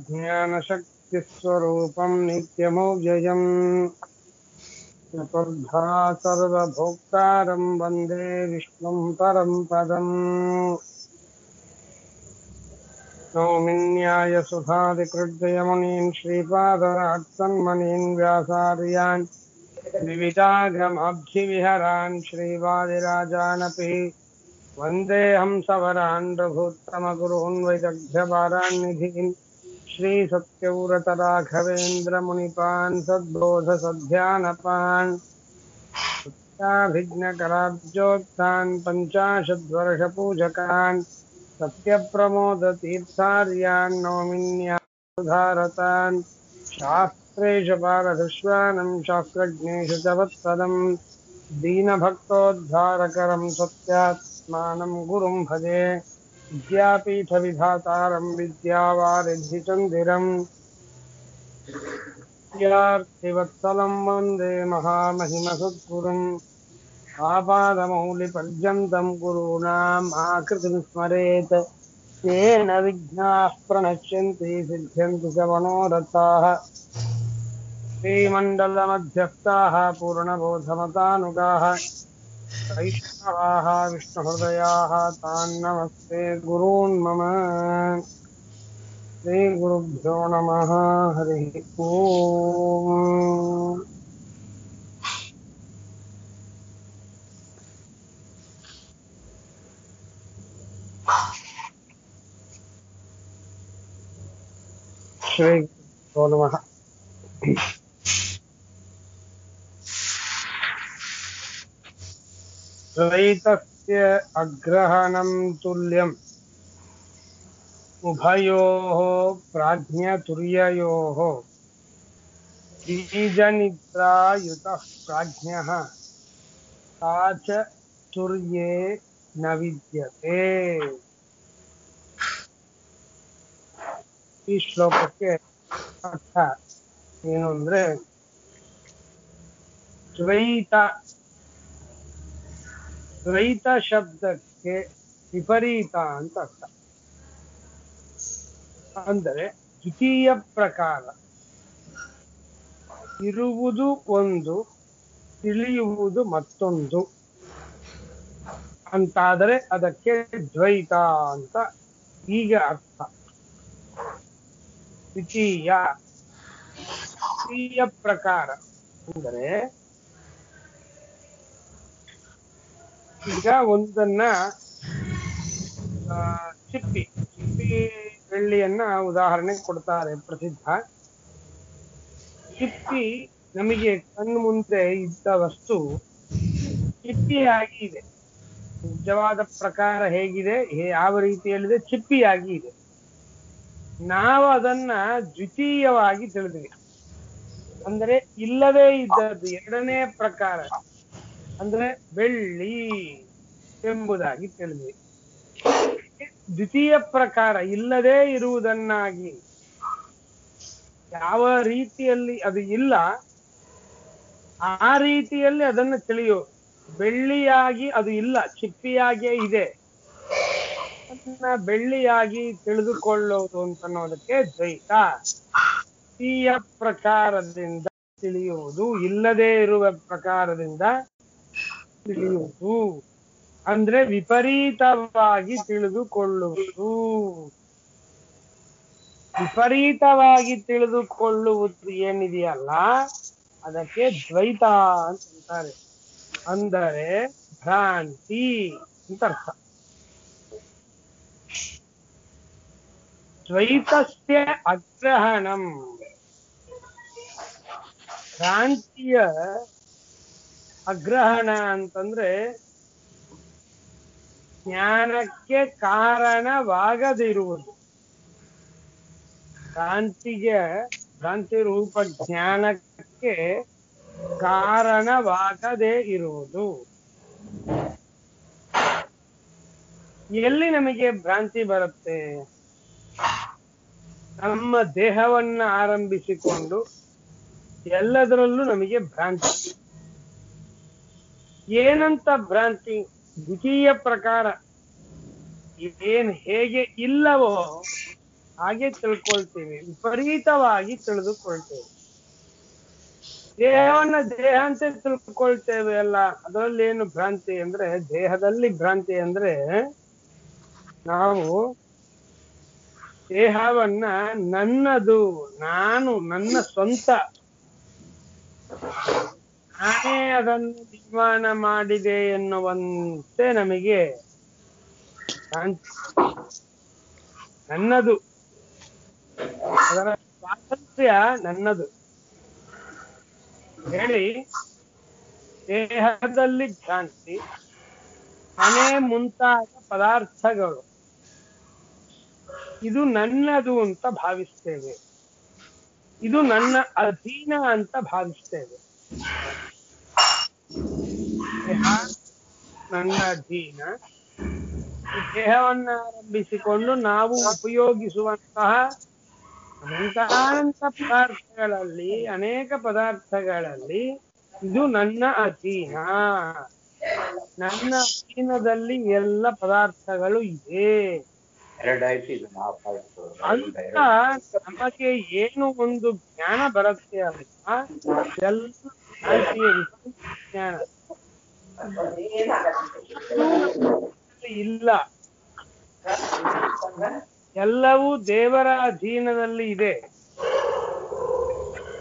ज्ञानशक्तिस्वरूपं नित्यमौजयम् चतुर्धा सर्वभोक्तारं वन्दे विष्णुं परं पदम् नौमिन्याय सुधादिकृद्यमुनीन् श्रीपादरात्सन्मनीन् व्यासार्यान् विविधागमब्धिविहरान् श्रीवादिराजानपि वन्देऽहं सवरान् रघुत्तमगुरून् वैदग्ध्यपारान्निधीन् श्रीसत्यव्रतराघवेन्द्रमुनिपान् सद्बोधसध्यानपान् विघ्नकराब्जोत्थान् पञ्चाशद्वर्षपूजकान् सत्यप्रमोदतीर्थार्यान् नौमिन्याधारतान् शास्त्रेषु पारदुष्वानं शास्त्रज्ञेषु च वत्सदम् दीनभक्तोद्धारकरं सत्यात्मानं गुरुं भजे विद्यापीठविधातारं विद्यावारिधिचन्दिरम् विद्यार्थिवत्सलं वन्दे महामहिमसद्गुरुम् आपादमौलिपर्यन्तं गुरूणाम् आकृतिं स्मरेत् तेन विघ्नाः प्रणश्यन्ति सिद्ध्यन्ति च मनोरथाः श्रीमण्डलमध्यस्थाः पूर्णबोधमतानुगाः वैष्णवाः विष्णुहृदयाः तान् नमस्ते गुरून् मम श्रीगुरुभ्यो नमः हरिः ओम् श्रीगुरुभ्यो नमः द्वैतस्य अग्रहणं तुल्यम् उभयोः प्राज्ञतुर्ययोः बीजनिद्रायुतः प्राज्ञः सा च तुर्ये न विद्यते। ಈ ಶ್ಲೋಕಕ್ಕೆ ಅರ್ಥ ಏನು ಅಂದ್ರೆ, ದ್ವೈತ ಶಬ್ದಕ್ಕೆ ವಿಪರೀತ ಅಂತ ಅರ್ಥ. ಅಂದರೆ ದ್ವಿತೀಯ ಪ್ರಕಾರ, ಇರುವುದು ಒಂದು, ತಿಳಿಯುವುದು ಮತ್ತೊಂದು ಅಂತಾದರೆ ಅದಕ್ಕೆ ದ್ವೈತ ಅಂತ ಈಗ ಅರ್ಥ. ದ್ವಿತೀಯ ಪ್ರಕಾರ ಅಂದರೆ ಈಗ ಒಂದನ್ನ ಚಿಪ್ಪಿ ಬೆಳ್ಳಿಯನ್ನ ಉದಾಹರಣೆ ಕೊಡ್ತಾರೆ ಪ್ರಸಿದ್ಧ. ಚಿಪ್ಪಿ ನಮಗೆ ಕಣ್ಣು ಮುಂದೆ ಇದ್ದ ವಸ್ತು ಚಿಪ್ಪಿಯಾಗಿ ಇದೆ. ನಿಜವಾದ ಪ್ರಕಾರ ಹೇಗಿದೆ, ಯಾವ ರೀತಿಯಲ್ಲಿದೆ, ಚಿಪ್ಪಿಯಾಗಿ ಇದೆ. ನಾವು ಅದನ್ನ ದ್ವಿತೀಯವಾಗಿ ತಿಳಿದ್ವಿ, ಅಂದ್ರೆ ಇಲ್ಲದೇ ಇದ್ದದ್ದು ಎರಡನೇ ಪ್ರಕಾರ, ಅಂದ್ರೆ ಬೆಳ್ಳಿ ಎಂಬುದಾಗಿ ತಿಳಿದ್ವಿ. ದ್ವಿತೀಯ ಪ್ರಕಾರ ಇಲ್ಲದೇ ಇರುವುದನ್ನಾಗಿ, ಯಾವ ರೀತಿಯಲ್ಲಿ ಅದು ಇಲ್ಲ ಆ ರೀತಿಯಲ್ಲಿ ಅದನ್ನು ತಿಳಿಯೋ. ಬೆಳ್ಳಿಯಾಗಿ ಅದು ಇಲ್ಲ, ಚಿಪ್ಪಿಯಾಗಿಯೇ ಇದೆ, ಅದನ್ನ ಬೆಳ್ಳಿಯಾಗಿ ತಿಳಿದುಕೊಳ್ಳೋದು ಅಂತನ್ನೋದಕ್ಕೆ ದ್ವೈತ. ದ್ವಿತೀಯ ಪ್ರಕಾರದಿಂದ ತಿಳಿಯುವುದು, ಇಲ್ಲದೇ ಇರುವ ಪ್ರಕಾರದಿಂದ ತಿಳಿಯುವುದು, ಅಂದ್ರೆ ವಿಪರೀತವಾಗಿ ತಿಳಿದುಕೊಳ್ಳುವುದು. ವಿಪರೀತವಾಗಿ ತಿಳಿದುಕೊಳ್ಳುವುದು ಏನಿದೆಯಲ್ಲ ಅದಕ್ಕೆ ದ್ವೈತ ಅಂತಾರೆ. ಅಂದರೆ ಭ್ರಾಂತಿ ಅಂತ ಅರ್ಥ. ದ್ವೈತಸ್ಯ ಅಗ್ರಹಣಂ, ಭ್ರಾಂತಿಯ ಅಗ್ರಹಣ ಅಂತಂದ್ರೆ ಜ್ಞಾನಕ್ಕೆ ಕಾರಣವಾಗದಿರುವುದು. ಭ್ರಾಂತಿ ರೂಪ ಜ್ಞಾನಕ್ಕೆ ಕಾರಣವಾಗದೇ ಇರುವುದು. ಎಲ್ಲಿ ನಮಗೆ ಭ್ರಾಂತಿ ಬರುತ್ತೆ? ನಮ್ಮ ದೇಹವನ್ನ ಆರಂಭಿಸಿಕೊಂಡು ಎಲ್ಲದರಲ್ಲೂ ನಮಗೆ ಭ್ರಾಂತಿ. ಏನಂತ ಭ್ರಾಂತಿ? ದ್ವಿತೀಯ ಪ್ರಕಾರ ಏನ್ ಹೇಗೆ ಇಲ್ಲವೋ ಹಾಗೆ ತಿಳ್ಕೊಳ್ತೇವೆ, ವಿಪರೀತವಾಗಿ ತಿಳಿದುಕೊಳ್ತೇವೆ. ದೇಹವನ್ನ ದೇಹ ಅಂತ ತಿಳ್ಕೊಳ್ತೇವೆ ಅಲ್ಲ, ಅದರಲ್ಲಿ ಏನು ಭ್ರಾಂತಿ ಅಂದ್ರೆ, ದೇಹದಲ್ಲಿ ಭ್ರಾಂತಿ ಅಂದ್ರೆ ನಾವು ದೇಹವನ್ನ ನನ್ನದು, ನಾನು, ನನ್ನ ಸ್ವಂತ, ನಾನೇ ಅದನ್ನು ನಿರ್ಮಾಣ ಮಾಡಿದೆ ಎನ್ನುವಂತೆ ನಮಗೆ ಭ್ರಾಂತಿ. ನನ್ನದು, ಅದರ ಸ್ವಾತಂತ್ರ್ಯ ನನ್ನದು ಹೇಳಿ ದೇಹದಲ್ಲಿ ಭ್ರಾಂತಿ, ಮನೆ ಮುಂತಾದ ಪದಾರ್ಥಗಳು ಇದು ನನ್ನದು ಅಂತ ಭಾವಿಸ್ತೇವೆ, ಇದು ನನ್ನ ಅಧೀನ ಅಂತ ಭಾವಿಸ್ತೇವೆ. ದೇಹ ನನ್ನ ಅಧೀನ. ಈ ದೇಹವನ್ನ ಆರಂಭಿಸಿಕೊಂಡು ನಾವು ಉಪಯೋಗಿಸುವಂತಹ ಅನಂತಾನಂತ ಪದಾರ್ಥಗಳಲ್ಲಿ, ಅನೇಕ ಪದಾರ್ಥಗಳಲ್ಲಿ ಇದು ನನ್ನ ಅಧೀನ, ನನ್ನ ಅಧೀನದಲ್ಲಿ ಎಲ್ಲ ಪದಾರ್ಥಗಳು ಇದೆ ಅಂತ ನಮಗೆ ಏನು ಒಂದು ಜ್ಞಾನ ಬರುತ್ತೆ ಅಲ್ವಾ, ಎಲ್ಲ ಭ್ರಾಂತಿಯ ವಿಪರೀತ ಜ್ಞಾನ ಇಲ್ಲ. ಎಲ್ಲವೂ ದೇವರ ಅಧೀನದಲ್ಲಿ ಇದೆ.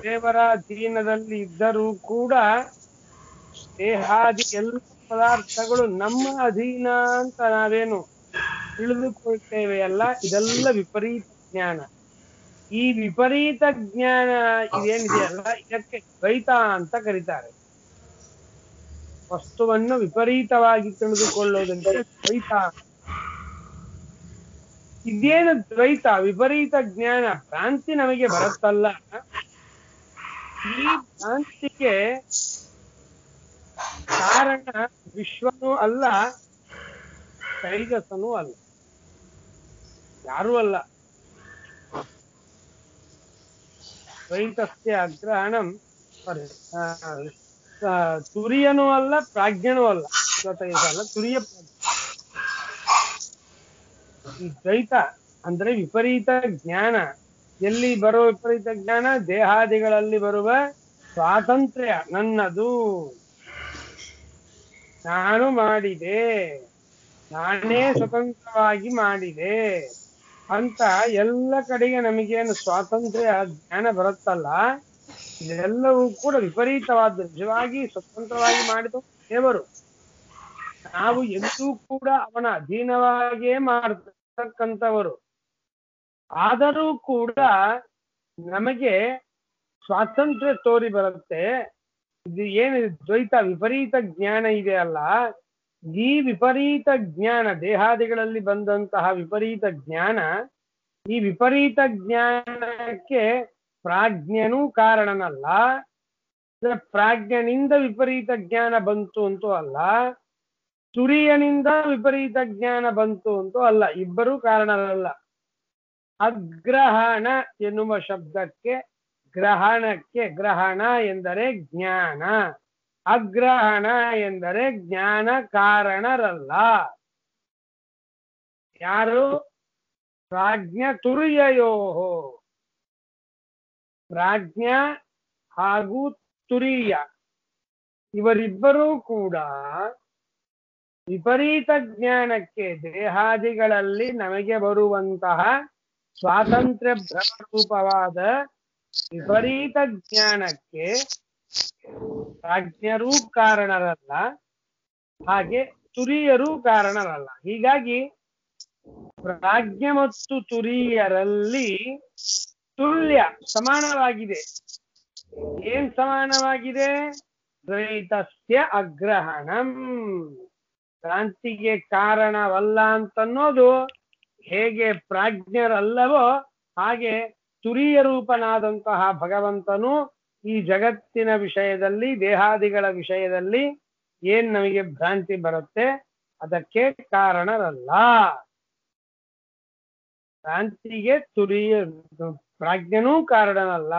ದೇವರ ಅಧೀನದಲ್ಲಿ ಇದ್ದರೂ ಕೂಡ ದೇಹಾದಿ ಎಲ್ಲ ಪದಾರ್ಥಗಳು ನಮ್ಮ ಅಧೀನ ಅಂತ ನಾವೇನು ತಿಳಿದುಕೊಳ್ತೇವೆ ಅಲ್ಲ, ಇದೆಲ್ಲ ವಿಪರೀತ ಜ್ಞಾನ. ಈ ವಿಪರೀತ ಜ್ಞಾನ ಇದೇನಿದೆಯಲ್ಲ, ಇದಕ್ಕೆ ದ್ವೈತ ಅಂತ ಕರೀತಾರೆ. ವಸ್ತುವನ್ನು ವಿಪರೀತವಾಗಿ ತಿಳಿದುಕೊಳ್ಳೋದಂತೆ ದ್ವೈತ. ಇದೇನು ದ್ವೈತ, ವಿಪರೀತ ಜ್ಞಾನ, ಭ್ರಾಂತಿ ನಮಗೆ ಬರುತ್ತಲ್ಲ, ಈ ಭ್ರಾಂತಿಗೆ ಕಾರಣ ವಿಶ್ವನೂ ಅಲ್ಲ, ತೈಜಸನೂ ಅಲ್ಲ, ಯಾರೂ ಅಲ್ಲ. ದ್ವೈತಸ್ಯ ಅಗ್ರಹಣಂ ತುರಿಯನೂ ಅಲ್ಲ, ಪ್ರಾಜ್ಞನೂ ಅಲ್ಲ. ತೈಜಸ ಅಲ್ಲ, ತುರಿಯ ಪ್ರಾಜ್ಞ. ಈ ದ್ವೈತ ಅಂದ್ರೆ ವಿಪರೀತ ಜ್ಞಾನ. ಎಲ್ಲಿ ಬರೋ ವಿಪರೀತ ಜ್ಞಾನ? ದೇಹಾದಿಗಳಲ್ಲಿ ಬರುವ ಸ್ವಾತಂತ್ರ್ಯ ನನ್ನದು, ನಾನು ಮಾಡಿದೆ, ನಾನೇ ಸ್ವತಂತ್ರವಾಗಿ ಮಾಡಿದೆ ಅಂತ ಎಲ್ಲ ಕಡೆಗೆ ನಮಗೇನು ಸ್ವಾತಂತ್ರ್ಯ ಜ್ಞಾನ ಬರುತ್ತಲ್ಲ, ಇದೆಲ್ಲವೂ ಕೂಡ ವಿಪರೀತವಾದ. ನಿಜವಾಗಿ ಸ್ವತಂತ್ರವಾಗಿ ಮಾಡಿದ ದೇವರು, ನಾವು ಎಂದೂ ಕೂಡ ಅವನ ಅಧೀನವಾಗಿಯೇ ಮಾಡತಕ್ಕಂಥವರು. ಆದರೂ ಕೂಡ ನಮಗೆ ಸ್ವಾತಂತ್ರ್ಯ ತೋರಿ ಬರುತ್ತೆ. ಇದು ಏನಿದೆ ದ್ವೈತ, ವಿಪರೀತ ಜ್ಞಾನ ಇದೆ ಅಲ್ಲ, ಈ ವಿಪರೀತ ಜ್ಞಾನ, ದೇಹಾದಿಗಳಲ್ಲಿ ಬಂದಂತಹ ವಿಪರೀತ ಜ್ಞಾನ, ಈ ವಿಪರೀತ ಜ್ಞಾನಕ್ಕೆ ಪ್ರಾಜ್ಞನೂ ಕಾರಣನಲ್ಲ, ಪ್ರಾಜ್ಞನಿಂದ ವಿಪರೀತ ಜ್ಞಾನ ಬಂತು ಅಂತೂ ಅಲ್ಲ, ತುರಿಯನಿಂದ ವಿಪರೀತ ಜ್ಞಾನ ಬಂತು ಅಂತೂ ಅಲ್ಲ, ಇಬ್ಬರೂ ಕಾರಣರಲ್ಲ. ಅಗ್ರಹಣ ಎನ್ನುವ ಶಬ್ದಕ್ಕೆ, ಗ್ರಹಣಕ್ಕೆ, ಗ್ರಹಣ ಎಂದರೆ ಜ್ಞಾನ, ಅಗ್ರಹಣ ಎಂದರೆ ಜ್ಞಾನ ಕಾರಣರಲ್ಲ. ಯಾರು? ಪ್ರಾಜ್ಞ ತುರಿಯೋ, ಪ್ರಾಜ್ಞ ಹಾಗೂ ತುರಿಯ ಇವರಿಬ್ಬರೂ ಕೂಡ ವಿಪರೀತ ಜ್ಞಾನಕ್ಕೆ, ದೇಹಾದಿಗಳಲ್ಲಿ ನಮಗೆ ಬರುವಂತಹ ಸ್ವಾತಂತ್ರ್ಯ ಭ್ರಮರೂಪವಾದ ವಿಪರೀತ ಜ್ಞಾನಕ್ಕೆ ಪ್ರಾಜ್ಞರೂ ಕಾರಣರಲ್ಲ, ಹಾಗೆ ತುರಿಯರೂ ಕಾರಣರಲ್ಲ. ಹೀಗಾಗಿ ಪ್ರಾಜ್ಞ ಮತ್ತು ತುರಿಯರಲ್ಲಿ ತುಲ್ಯ, ಸಮಾನವಾಗಿದೆ. ಏನ್ ಸಮಾನವಾಗಿದೆ? ದ್ವೈತಸ್ಯ ಅಗ್ರಹಣಂ, ಕ್ರಾಂತಿಗೆ ಕಾರಣವಲ್ಲ ಅಂತನ್ನೋದು ಹೇಗೆ ಪ್ರಾಜ್ಞರಲ್ಲವೋ, ಹಾಗೆ ತುರಿಯ ರೂಪನಾದಂತಹ ಭಗವಂತನು ಈ ಜಗತ್ತಿನ ವಿಷಯದಲ್ಲಿ, ದೇಹಾದಿಗಳ ವಿಷಯದಲ್ಲಿ ಏನ್ ನಮಗೆ ಭ್ರಾಂತಿ ಬರುತ್ತೆ ಅದಕ್ಕೆ ಕಾರಣರಲ್ಲ. ಭ್ರಾಂತಿಗೆ ಪ್ರಾಜ್ಞನೂ ಕಾರಣನಲ್ಲ,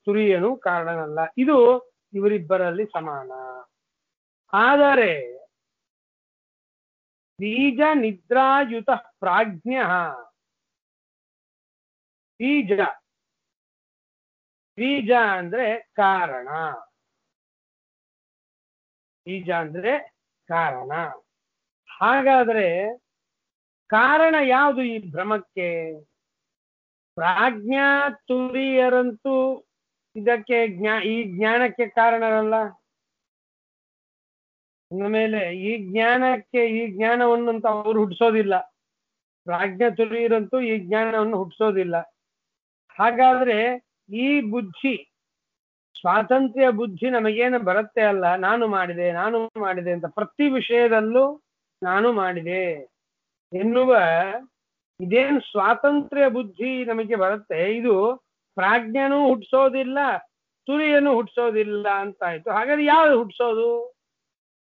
ತುರಿಯನೂ ಕಾರಣನಲ್ಲ. ಇದು ಇವರಿಬ್ಬರಲ್ಲಿ ಸಮಾನ. ಆದರೆ ಬೀಜ ನಿದ್ರಾಯುತ ಪ್ರಾಜ್ಞ ಬೀಜ. ಬೀಜ ಅಂದ್ರೆ ಕಾರಣ. ಬೀಜ ಅಂದ್ರೆ ಕಾರಣ. ಹಾಗಾದ್ರೆ ಕಾರಣ ಯಾವುದು ಈ ಭ್ರಮಕ್ಕೆ? ಪ್ರಾಜ್ಞಾ ತುರಿಯರಂತೂ ಇದಕ್ಕೆ ಈ ಜ್ಞಾನಕ್ಕೆ ಕಾರಣರಲ್ಲ. ಅಂದಮೇಲೆ ಈ ಜ್ಞಾನಕ್ಕೆ ಈ ಜ್ಞಾನವನ್ನು ಅಂತ ಅವರು ಹುಟ್ಟಿಸೋದಿಲ್ಲ. ಪ್ರಾಜ್ಞಾ ತುರಿಯರಂತೂ ಈ ಜ್ಞಾನವನ್ನು ಹುಟ್ಟಿಸೋದಿಲ್ಲ. ಹಾಗಾದ್ರೆ ಈ ಬುದ್ಧಿ, ಸ್ವಾತಂತ್ರ್ಯ ಬುದ್ಧಿ ನಮಗೇನು ಬರುತ್ತೆ ಅಲ್ಲ, ನಾನು ಮಾಡಿದೆ ಅಂತ ಪ್ರತಿ ವಿಷಯದಲ್ಲೂ ನಾನು ಮಾಡಿದೆ ಎನ್ನುವ ಇದೇನು ಸ್ವಾತಂತ್ರ್ಯ ಬುದ್ಧಿ ನಮಗೆ ಬರುತ್ತೆ, ಇದು ಪ್ರಾಜ್ಞನೂ ಹುಟ್ಟಿಸೋದಿಲ್ಲ, ತುರಿಯನ್ನು ಹುಟ್ಟಿಸೋದಿಲ್ಲ ಅಂತಾಯ್ತು. ಹಾಗಾದ್ರೆ ಯಾವ್ದು ಹುಟ್ಟಿಸೋದು?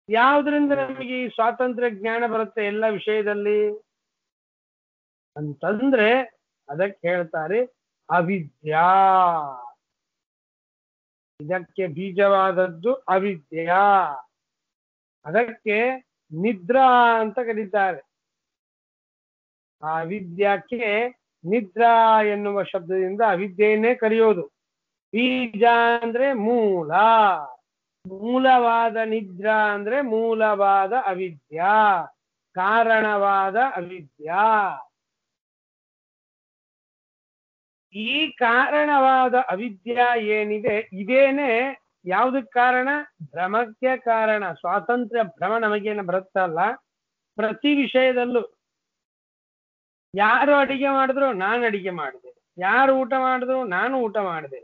ಯಾವುದರಿಂದ ನಮಗೆ ಈ ಸ್ವಾತಂತ್ರ್ಯ ಜ್ಞಾನ ಬರುತ್ತೆ ಎಲ್ಲ ವಿಷಯದಲ್ಲಿ ಅಂತಂದ್ರೆ ಅದಕ್ಕೆ ಹೇಳ್ತಾರೆ ಅವಿದ್ಯಾ. ಇದಕ್ಕೆ ಬೀಜವಾದದ್ದು ಅವಿದ್ಯಾ. ಅದಕ್ಕೆ ನಿದ್ರಾ ಅಂತ ಕರೀತಾರೆ. ಆ ಅವಿದ್ಯಕ್ಕೆ ನಿದ್ರಾ ಎನ್ನುವ ಶಬ್ದದಿಂದ ಅವಿದ್ಯೆಯನ್ನೇ ಕರೆಯೋದು. ಬೀಜ ಅಂದ್ರೆ ಮೂಲ, ಮೂಲವಾದ ನಿದ್ರಾ ಅಂದ್ರೆ ಮೂಲವಾದ ಅವಿದ್ಯಾ, ಕಾರಣವಾದ ಅವಿದ್ಯಾ. ಈ ಕಾರಣವಾದ ಅವಿದ್ಯಾ ಏನಿದೆ ಇದೇನೆ ಯಾವುದಕ್ಕೆ ಕಾರಣ? ಭ್ರಮಕ್ಕೆ ಕಾರಣ. ಸ್ವಾತಂತ್ರ್ಯ ಭ್ರಮ ನಮಗೇನು ಬರುತ್ತಲ್ಲ ಪ್ರತಿ ವಿಷಯದಲ್ಲೂ. ಯಾರು ಅಡಿಗೆ ಮಾಡಿದ್ರು ನಾನು ಅಡಿಗೆ ಮಾಡಿದೆ, ಯಾರು ಊಟ ಮಾಡಿದ್ರು ನಾನು ಊಟ ಮಾಡಿದೆ.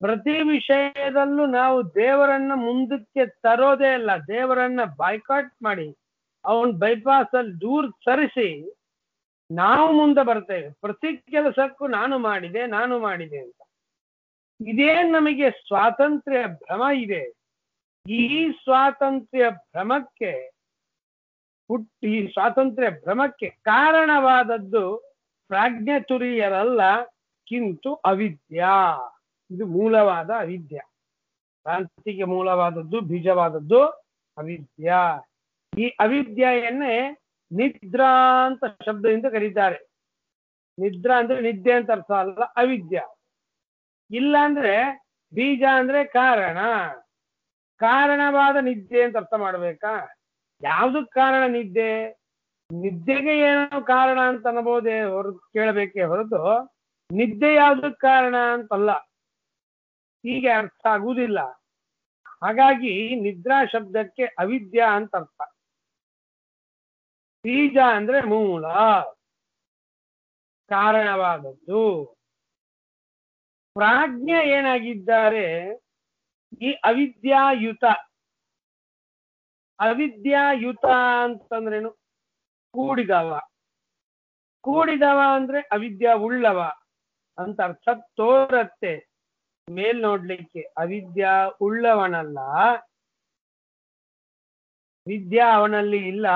ಪ್ರತಿ ವಿಷಯದಲ್ಲೂ ನಾವು ದೇವರನ್ನ ಮುಂದಕ್ಕೆ ತರೋದೇ ಇಲ್ಲ, ದೇವರನ್ನ ಬಾಯ್ಕಾಟ್ ಮಾಡಿ ಅವನ್ ಬೈಪಾಸ್ ಅಲ್ಲಿ ದೂರ ಸರಿಸಿ ನಾವು ಮುಂದೆ ಬರ್ತೇವೆ. ಪ್ರತಿ ಕೆಲಸಕ್ಕೂ ನಾನು ಮಾಡಿದೆ ಅಂತ. ಇದೇನ್ ನಮಗೆ ಸ್ವಾತಂತ್ರ್ಯ ಭ್ರಮ ಇದೆ. ಈ ಸ್ವಾತಂತ್ರ್ಯ ಭ್ರಮಕ್ಕೆ ಕಾರಣವಾದದ್ದು ಪ್ರಾಜ್ಞತುರಿಯರಲ್ಲ, ಕಿಂತು ಅವಿದ್ಯಾ. ಇದು ಮೂಲವಾದ ಅವಿದ್ಯಾ. ಕ್ರಾಂತಿಗೆ ಮೂಲವಾದದ್ದು, ಬೀಜವಾದದ್ದು ಅವಿದ್ಯಾ. ಈ ಅವಿದ್ಯೆಯನ್ನೇ ನಿದ್ರಾ ಅಂತ ಶಬ್ದದಿಂದ ಕರೀತಾರೆ. ನಿದ್ರಾ ಅಂದ್ರೆ ನಿದ್ದೆ ಅಂತ ಅರ್ಥ ಅಲ್ಲ, ಅವಿದ್ಯಾ. ಇಲ್ಲ ಅಂದ್ರೆ ಬೀಜ ಅಂದ್ರೆ ಕಾರಣ, ಕಾರಣವಾದ ನಿದ್ದೆ ಅಂತ ಅರ್ಥ ಮಾಡ್ಬೇಕಾ? ಯಾವ್ದಕ್ ಕಾರಣ ನಿದ್ದೆ? ನಿದ್ದೆಗೆ ಏನೋ ಕಾರಣ ಅಂತ ಅನ್ಬೋದೇ ಹೊರತು, ಕೇಳಬೇಕೇ ಹೊರತು ನಿದ್ದೆ ಯಾವ್ದಕ್ ಕಾರಣ ಅಂತಲ್ಲ, ಹೀಗೆ ಅರ್ಥ ಆಗುವುದಿಲ್ಲ. ಹಾಗಾಗಿ ನಿದ್ರಾ ಶಬ್ದಕ್ಕೆ ಅವಿದ್ಯಾ ಅಂತ ಅರ್ಥ. ಬೀಜ ಅಂದ್ರೆ ಮೂಲ, ಕಾರಣವಾದದ್ದು. ಪ್ರಾಜ್ಞೆ ಏನಾಗಿದ್ದಾರೆ? ಈ ಅವಿದ್ಯಾಯುತ. ಅವಿದ್ಯಾಯುತ ಅಂತಂದ್ರೇನು? ಕೂಡಿದವ ಅಂದ್ರೆ ಅವಿದ್ಯಾ ಉಳ್ಳವ ಅಂತ ಅರ್ಥ ತೋರತ್ತೆ ಮೇಲ್ ನೋಡ್ಲಿಕ್ಕೆ. ಅವಿದ್ಯಾ ಉಳ್ಳವನಲ್ಲ, ವಿದ್ಯಾ ಅವನಲ್ಲಿ ಇಲ್ಲ,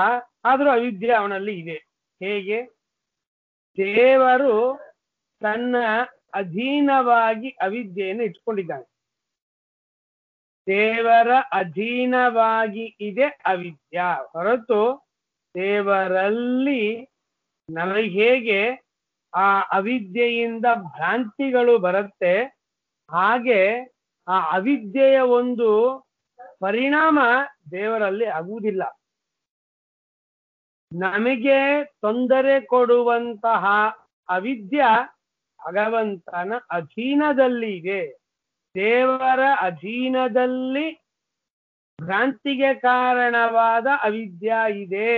ಆದ್ರೂ ಅವಿದ್ಯೆ ಅವನಲ್ಲಿ ಇದೆ. ಹೇಗೆ? ದೇವರು ತನ್ನ ಅಧೀನವಾಗಿ ಅವಿದ್ಯೆಯನ್ನು ಇಟ್ಕೊಂಡಿದ್ದಾನೆ. ದೇವರ ಅಧೀನವಾಗಿ ಇದೆ ಅವಿದ್ಯಾ, ಹೊರತು ದೇವರಲ್ಲಿ ನಮಗೆ ಹೇಗೆ ಆ ಅವಿದ್ಯೆಯಿಂದ ಭ್ರಾಂತಿಗಳು ಬರುತ್ತೆ, ಹಾಗೆ ಆ ಅವಿದ್ಯೆಯ ಒಂದು ಪರಿಣಾಮ ದೇವರಲ್ಲಿ ಆಗುವುದಿಲ್ಲ. ನಮಗೆ ತೊಂದರೆ ಕೊಡುವಂತಹ ಅವಿದ್ಯಾ ಭಗವಂತನ ಅಧೀನದಲ್ಲಿ ಇದೆ. ದೇವರ ಅಧೀನದಲ್ಲಿ ಭ್ರಾಂತಿಗೆ ಕಾರಣವಾದ ಅವಿದ್ಯಾ ಇದೆ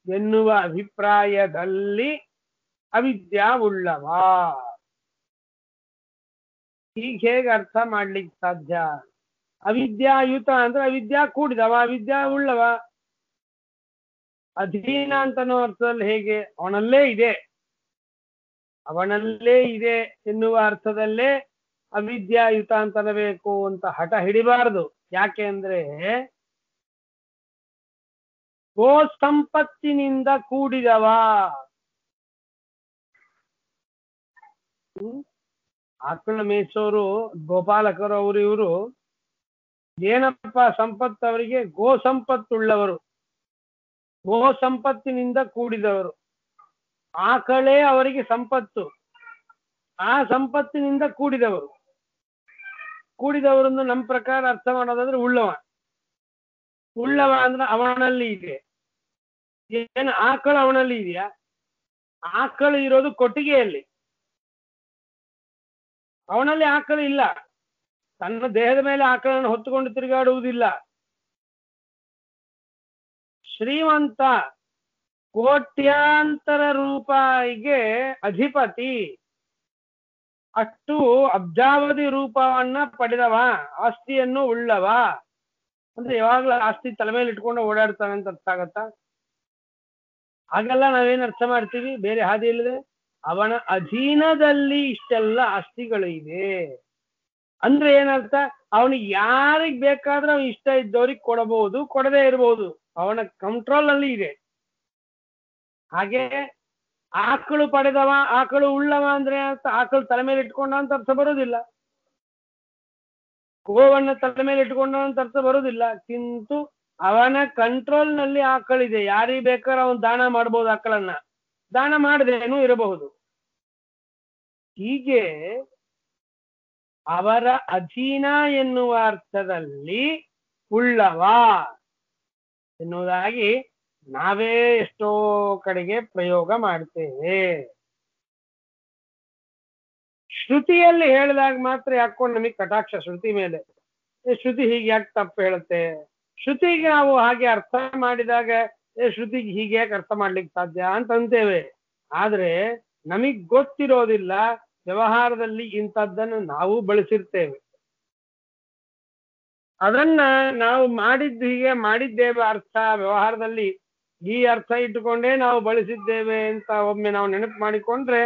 ಎನ್ನುವ ಅಭಿಪ್ರಾಯದಲ್ಲಿ ಅವಿದ್ಯಾ ಉಳ್ಳವ. ಹೀಗೆ ಹೇಗೆ ಅರ್ಥ ಮಾಡ್ಲಿಕ್ಕೆ ಸಾಧ್ಯ? ಅವಿದ್ಯಾಯುತ ಅಂದ್ರೆ ಅವಿದ್ಯಾ ಕೂಡಿದವ, ಅವಿದ್ಯಾ ಉಳ್ಳವ. ಅಧೀನ ಅಂತನೋ ಅರ್ಥದಲ್ಲಿ ಹೇಗೆ? ಅವನಲ್ಲೇ ಇದೆ ಎನ್ನುವ ಅರ್ಥದಲ್ಲೇ ಅವಿದ್ಯಾಯುತ ಅಂತನಬೇಕು ಅಂತ ಹಠ ಹಿಡಿಬಾರದು. ಯಾಕೆ ಅಂದ್ರೆ ಗೋ ಸಂಪತ್ತಿನಿಂದ ಕೂಡಿದವ. ಆಕಳ ಮೇಯಿಸೋರು, ಗೋಪಾಲಕರು, ಇವರು ಏನಪ್ಪ ಸಂಪತ್ತು ಅವರಿಗೆ? ಗೋ ಸಂಪತ್ತುಳ್ಳವರು, ಗೋ ಸಂಪತ್ತಿನಿಂದ ಕೂಡಿದವರು. ಆಕಳೇ ಅವರಿಗೆ ಸಂಪತ್ತು. ಆ ಸಂಪತ್ತಿನಿಂದ ಕೂಡಿದವರನ್ನು ನಮ್ಮ ಪ್ರಕಾರ ಅರ್ಥ ಮಾಡೋದಾದ್ರೆ ಉಳ್ಳವ ಅಂದ್ರೆ ಅವನಲ್ಲಿ ಇದೆ. ಏನು ಆಕಳು ಅವನಲ್ಲಿ ಇದೆಯಾ? ಆಕಳು ಇರೋದು ಕೊಟ್ಟಿಗೆಯಲ್ಲಿ, ಅವನಲ್ಲಿ ಆಕಳು ಇಲ್ಲ. ತನ್ನ ದೇಹದ ಮೇಲೆ ಆಕಳನ್ನು ಹೊತ್ತುಕೊಂಡು ತಿರುಗಾಡುವುದಿಲ್ಲ. ಶ್ರೀಮಂತ, ಕೋಟ್ಯಾಂತರ ರೂಪಾಯಿಗೆ ಅಧಿಪತಿ, ಅಷ್ಟು ಅಬ್ಜಾವಧಿ ರೂಪವನ್ನ ಪಡೆದವ, ಆಸ್ತಿಯನ್ನು ಉಳ್ಳವ ಅಂದ್ರೆ ಯಾವಾಗ್ಲೂ ಆಸ್ತಿ ತಲೆ ಮೇಲೆ ಇಟ್ಕೊಂಡು ಓಡಾಡ್ತಾನೆ ಅಂತ ಅರ್ಥ ಆಗತ್ತಾ? ಹಾಗೆಲ್ಲ ನಾವೇನ್ ಅರ್ಥ ಮಾಡ್ತೀವಿ ಬೇರೆ ಹಾದಿ ಇಲ್ಲದೆ, ಅವನ ಅಧೀನದಲ್ಲಿ ಇಷ್ಟೆಲ್ಲ ಆಸ್ತಿಗಳು ಇದೆ ಅಂದ್ರೆ ಏನರ್ಥ? ಅವನಿಗೆ ಯಾರಿಗ್ ಬೇಕಾದ್ರೆ ಅವನು ಇಷ್ಟ ಇದ್ದವ್ರಿಗೆ ಕೊಡಬಹುದು, ಕೊಡದೇ ಇರಬಹುದು, ಅವನ ಕಂಟ್ರೋಲ್ ಅಲ್ಲಿ ಇದೆ. ಹಾಗೆ ಆಕಳು ಪಡೆದವ, ಆಕಳು ಉಳ್ಳವ ಅಂದ್ರೆ ಆಕಳು ತಲೆ ಮೇಲೆ ಇಟ್ಕೊಂಡ ಅಂತ ಅರ್ಥ ಬರೋದಿಲ್ಲ. ಗೋವನ್ನ ತಲೆ ಮೇಲೆ ಇಟ್ಕೊಂಡ ಅಂತ ಅರ್ಥ ಬರೋದಿಲ್ಲ. ಕಿಂತು ಅವನ ಕಂಟ್ರೋಲ್ ನಲ್ಲಿ ಆಕಳಿದೆ, ಯಾರಿಗೆ ಬೇಕಾದ್ರೆ ಅವನು ದಾನ ಮಾಡಬಹುದು, ಆಕಳನ್ನ ದಾನ ಮಾಡದೇನು ಇರಬಹುದು. ಹೀಗೆ ಅವರ ಅಧೀನ ಎನ್ನುವ ಅರ್ಥದಲ್ಲಿ ಉಳ್ಳವ ಎನ್ನುವುದಾಗಿ ನಾವೇ ಎಷ್ಟೋ ಕಡೆಗೆ ಪ್ರಯೋಗ ಮಾಡ್ತೇವೆ. ಶ್ರುತಿಯಲ್ಲಿ ಹೇಳಿದಾಗ ಮಾತ್ರ ಯಾಕೊಂಡು ನಮಗೆ ಕಟಾಕ್ಷ ಶ್ರುತಿ ಮೇಲೆ, ಶ್ರುತಿ ಹೀಗೆ ಯಾಕೆ ತಪ್ಪು ಹೇಳುತ್ತೆ? ಶ್ರುತಿಗೆ ನಾವು ಹಾಗೆ ಅರ್ಥ ಮಾಡಿದಾಗ ಶ್ರುತಿಗೆ ಹೀಗೆ ಯಾಕೆ ಅರ್ಥ ಮಾಡ್ಲಿಕ್ಕೆ ಸಾಧ್ಯ ಅಂತ ಅಂತೇವೆ. ಆದ್ರೆ ನಮಗ್ ಗೊತ್ತಿರೋದಿಲ್ಲ ವ್ಯವಹಾರದಲ್ಲಿ ಇಂಥದ್ದನ್ನು ನಾವು ಬಳಸಿರ್ತೇವೆ. ಅದನ್ನ ನಾವು ಹೀಗೆ ಮಾಡಿದ್ದೇವೆ ಅರ್ಥ, ವ್ಯವಹಾರದಲ್ಲಿ ಈ ಅರ್ಥ ಇಟ್ಟುಕೊಂಡೇ ನಾವು ಬಳಸಿದ್ದೇವೆ ಅಂತ ಒಮ್ಮೆ ನಾವು ನೆನಪು ಮಾಡಿಕೊಂಡ್ರೆ